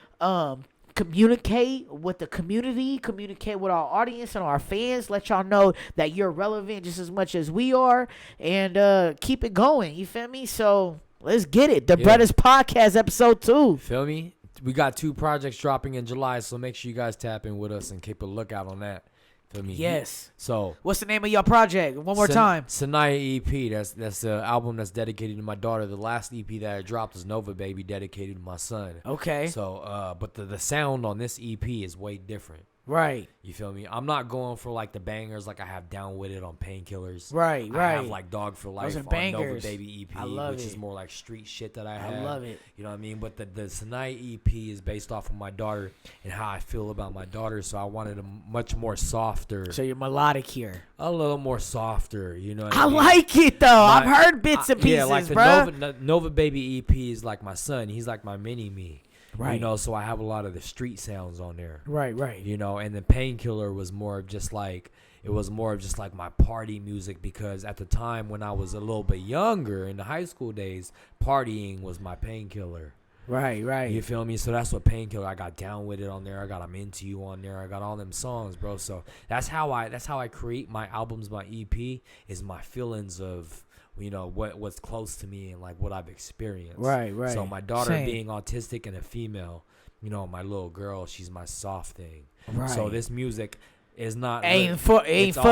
Communicate with the community. Communicate with our audience and our fans. Let y'all know that you're relevant just as much as we are. And keep it going. You feel me? So let's get it. The Bruddaz Podcast episode 2. Feel me? We got 2 projects dropping in July, so make sure you guys tap in with us and keep a lookout on that. Feel me? Yes. So What's the name of your project? One more time. Sanaya EP. That's the album that's dedicated to my daughter. The last EP that I dropped is Nova Baby, dedicated to my son. Okay. So but the sound on this EP is way different. Right. You feel me? I'm not going for like the bangers like I have Down With It on Painkillers. Right, I have right. like Dog for Life Those are on Nova bangers. Baby EP, I love which it. is more like street shit that I have. love it. You know what I mean? But the Sanaya EP is based off of my daughter and how I feel about my daughter. So I wanted a much more softer, So you're melodic here. a little more softer. You know what I I mean? like it though. I've heard bits and pieces, Yeah, like the bro. Nova Baby EP is like my son. He's like my mini me. Right. You know, so I have a lot of the street sounds on there. Right, right. You know, and the Painkiller was more of just like, it was more of just like my party music, because at the time when I was a little bit younger in the high school days, partying was my painkiller. Right. You feel me? So that's what Painkiller. I got Down With It on there. I got I'm Into You on there. I got all them songs, bro. So that's how I create my albums. My EP is my feelings of, you know, what's close to me and like what I've experienced. Right. So my daughter Same. being autistic and a female, you know, my little girl, she's my soft thing. Right. So this music is not Ain't it's for all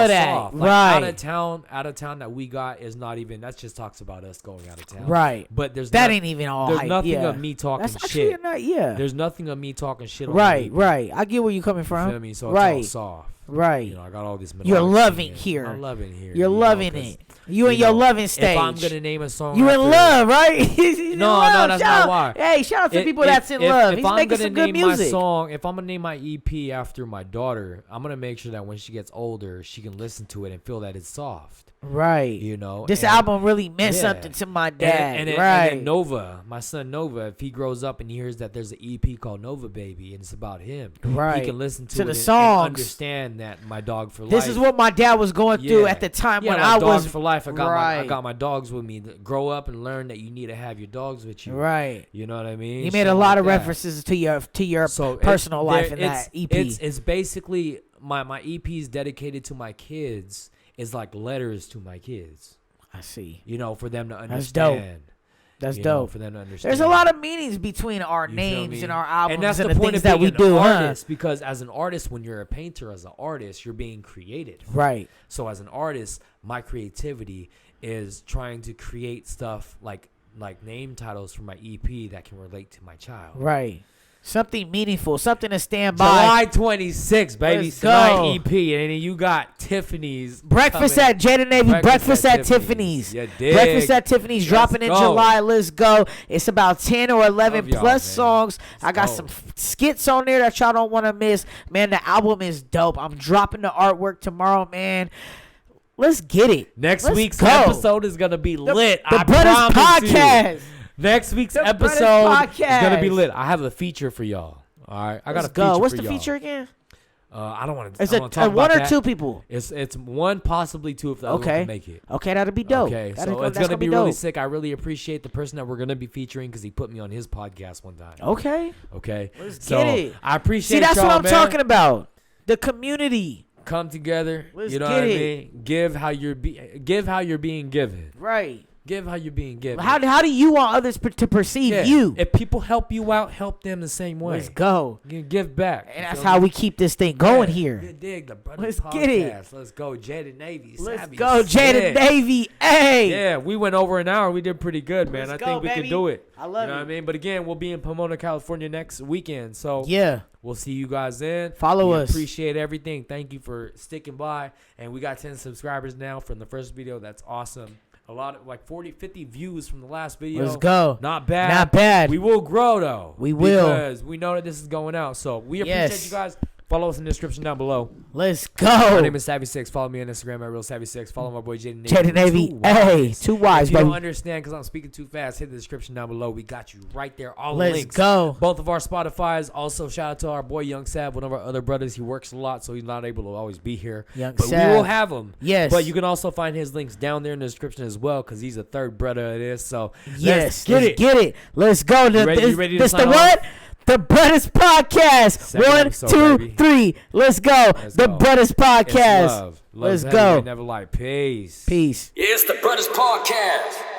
that. soft. Like, Right. out of town that we got is not even. That just talks about us going out of town. Right. But there's That not- ain't even all There's hype. nothing Yeah. of me talking That's actually shit. not. Yeah. There's nothing of me talking shit. On Right. the Right. I get where you're coming You from. feel me? So right. it's all soft. Right. You know, I got all this. You're melodic loving shit. here. I'm loving here. You're you know, loving 'cause, it. You in you your know, loving stage. If I'm gonna name a song, You in after- love, right? He's in No, love. that's Shout not out- why. Hey, shout out to people that's in love. He's I'm making gonna some good name music. my song, if I'm gonna name my EP after my daughter, I'm gonna make sure that when she gets older, she can listen to it and feel that it's soft. Right. You know, This and- album really meant yeah. something to my dad. And right. then Nova, my son Nova, if he grows up and he hears that there's an EP called Nova Baby and it's about him, Right. he can listen to To it the and songs. understand that my dog for life. This is what my dad was going through at the time when like I dogs was for life. I right. got my dogs with me. Grow up and learn that you need to have your dogs with you. Right. You know what I mean? He made Shit a lot like of that. references to your So personal life in it's- that E EP. It's basically my EP is dedicated to my kids. Is like letters to my kids. I see. You know, for them to That's understand. That's you know, dope. for them to understand. There's a lot of meanings between our You feel names me? and our albums and that's and the point things of that being we an do, artist, because as an artist, when you're a painter, as an artist, you're being creative. Right. So as an artist, my creativity is trying to create stuff like name titles for my EP that can relate to my child. Right. Something meaningful, something to stand July by. 26th, baby. Let's Tonight go. EP, and then you got Tiffany's Breakfast coming. at JAYDANAVY, Breakfast at Tiffany's. You dig? Breakfast at Tiffany's Let's dropping in go. July. Let's go. It's about 10 or 11 Love y'all, plus man. songs. I got go. some skits on there that y'all don't want to miss. Man, the album is dope. I'm dropping the artwork tomorrow, man. Let's get it. Next Let's week's go. episode is gonna be lit. The I Bruddaz promise podcast. you. Next week's The Bruddaz episode is gonna be podcast. lit. I have a feature for y'all. All right, I got Let's a feature go. What's for the y'all. feature again? I don't want to. Is I it don't wanna talk one about or that. two people? It's one, possibly two, if the other one Okay. can make it. Okay, that'll be dope. Okay, That'll so go- it's that's gonna be really dope. sick. I really appreciate the person that we're gonna be featuring because he put me on his podcast one time. Okay. Okay, Let's so get it. I appreciate. See, that's y'all, what I'm man. talking about. The community. Come together. Let's you know get what I it. mean? Give how you're being given. Right. Give how you're being given. How do you want others to perceive Yeah. you? If people help you out, help them the same way. Let's go. Give back. And You that's feel how me? we keep this thing going Yeah. here. You dig the Bruddaz Let's podcast. get it. Let's go. JAYDANAVY. Let's Savvy go, shit. JAYDANAVY. Hey. Yeah, we went over an hour. We did pretty good, man. Let's I go, think we baby. can do it. I love You know it. what I mean? But again, we'll be in Pomona, California next weekend. So Yeah. we'll see you guys then. Follow We us. Appreciate everything. Thank you for sticking by. And we got 10 subscribers now from the first video. That's awesome. A lot of 40, 50 views from the last video. Let's go. Not bad. Not bad. We will grow though. We will. Because we know that this is going out. So we appreciate Yes. you guys. Follow us in the description down below. Let's My go. name is Savvy6. Follow me on Instagram at RealSavvy6. Follow my boy JAYDANAVY. JAYDANAVY. Hey, 2 Y's, If you baby. don't understand because I'm speaking too fast, hit the description down below. We got you right there. All the Let's links. go. Both of our Spotify's. Also, shout out to our boy YUNGSAV, one of our other brothers. He works a lot, so he's not able to always be here. But we YUNGSAV. will have him. Yes. But you can also find his links down there in the description as well because he's a third brother of this. So Yes. let's Let's get it. Let's go. You ready to This the sign what? off? The Bruddaz podcast. Second 1, episode, 2, baby. 3. Let's go. Let's The go. Bruddaz It's podcast. love. Let's Love's go. heavy, never lie. Peace. Peace. It's the Bruddaz Podcast.